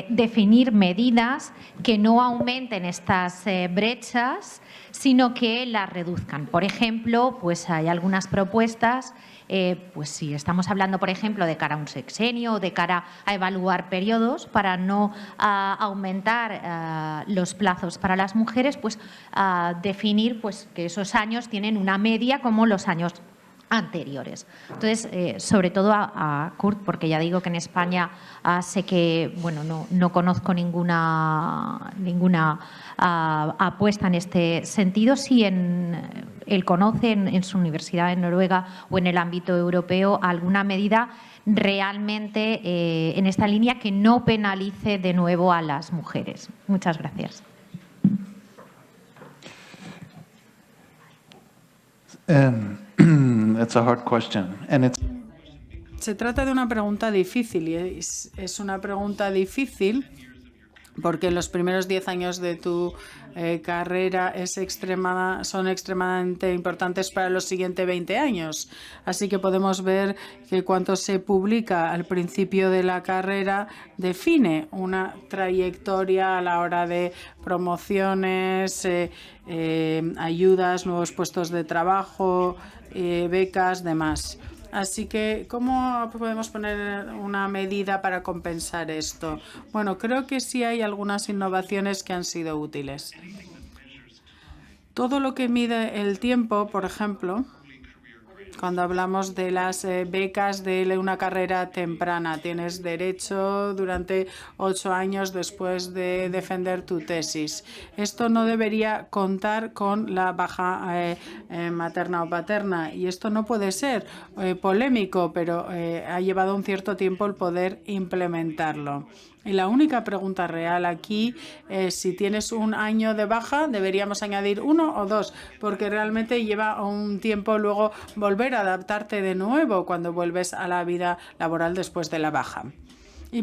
[SPEAKER 11] definir medidas que no aumenten estas brechas, sino que las reduzcan. Por ejemplo, pues hay algunas propuestas, pues si estamos hablando, por ejemplo, de cara a un sexenio o de cara a evaluar periodos para no aumentar los plazos para las mujeres, pues definir pues, que esos años tienen una media como los años anteriores. Entonces, sobre todo a Kurt, porque ya digo que en España sé que, bueno, no conozco ninguna apuesta en este sentido. Sí, él conoce en su universidad en Noruega o en el ámbito europeo alguna medida realmente en esta línea que no penalice de nuevo a las mujeres. Muchas gracias.
[SPEAKER 6] It's a hard question, and it's.
[SPEAKER 5] Se trata de una pregunta difícil y es una pregunta difícil porque en los primeros 10 años de tu carrera son extremadamente importantes para los siguientes 20 años. Así que podemos ver que cuanto se publica al principio de la carrera define una trayectoria a la hora de promociones, ayudas, nuevos puestos de trabajo, becas, demás. Así que, ¿cómo podemos poner una medida para compensar esto? Bueno, creo que sí hay algunas innovaciones que han sido útiles. Todo lo que mide el tiempo, por ejemplo, cuando hablamos de las becas de una carrera temprana, tienes derecho durante 8 años después de defender tu tesis. Esto no debería contar con la baja materna o paterna y esto no puede ser polémico, pero ha llevado un cierto tiempo el poder implementarlo. Y la única pregunta real aquí es si tienes un año de baja, deberíamos añadir 1 o 2, porque realmente lleva un tiempo luego volver a adaptarte de nuevo cuando vuelves a la vida laboral después de la baja.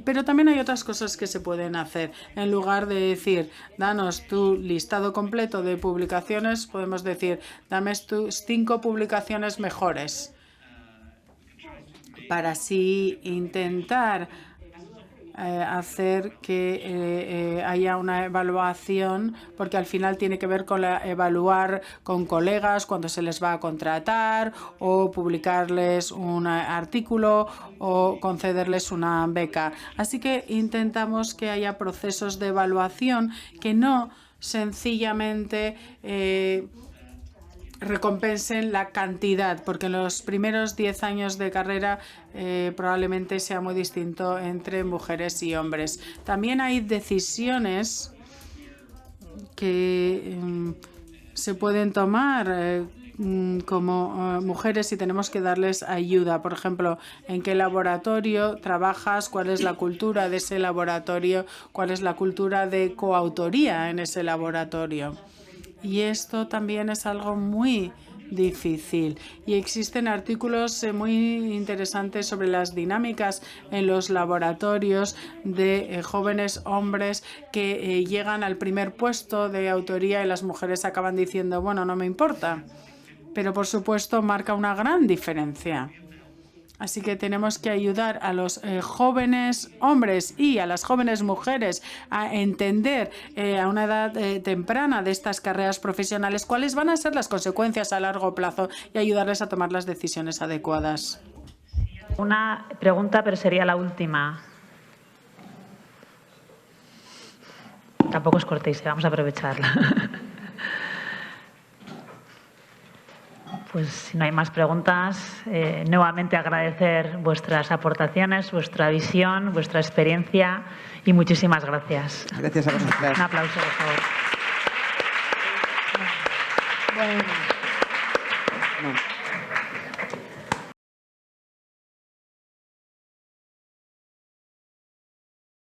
[SPEAKER 5] Pero también hay otras cosas que se pueden hacer. En lugar de decir, danos tu listado completo de publicaciones, podemos decir, dame tus 5 publicaciones mejores. Para así intentar hacer que haya una evaluación, porque al final tiene que ver con evaluar con colegas cuando se les va a contratar o publicarles un artículo o concederles una beca. Así que intentamos que haya procesos de evaluación que no sencillamente recompensen la cantidad, porque en los primeros 10 años de carrera probablemente sea muy distinto entre mujeres y hombres. También hay decisiones que se pueden tomar como mujeres y tenemos que darles ayuda. Por ejemplo, en qué laboratorio trabajas, cuál es la cultura de ese laboratorio, cuál es la cultura de coautoría en ese laboratorio. Y esto también es algo muy difícil. Y existen artículos muy interesantes sobre las dinámicas en los laboratorios de jóvenes hombres que llegan al primer puesto de autoría y las mujeres acaban diciendo, bueno, no me importa. Pero, por supuesto, marca una gran diferencia. Así que tenemos que ayudar a los jóvenes hombres y a las jóvenes mujeres a entender a una edad temprana de estas carreras profesionales cuáles van a ser las consecuencias a largo plazo y ayudarles a tomar las decisiones adecuadas.
[SPEAKER 3] Una pregunta, pero sería la última. Tampoco os cortéis, vamos a aprovecharla. Pues si no hay más preguntas, nuevamente agradecer vuestras aportaciones, vuestra visión, vuestra experiencia y muchísimas gracias.
[SPEAKER 7] Gracias a vosotros.
[SPEAKER 3] Un aplauso, por favor.
[SPEAKER 1] Bueno.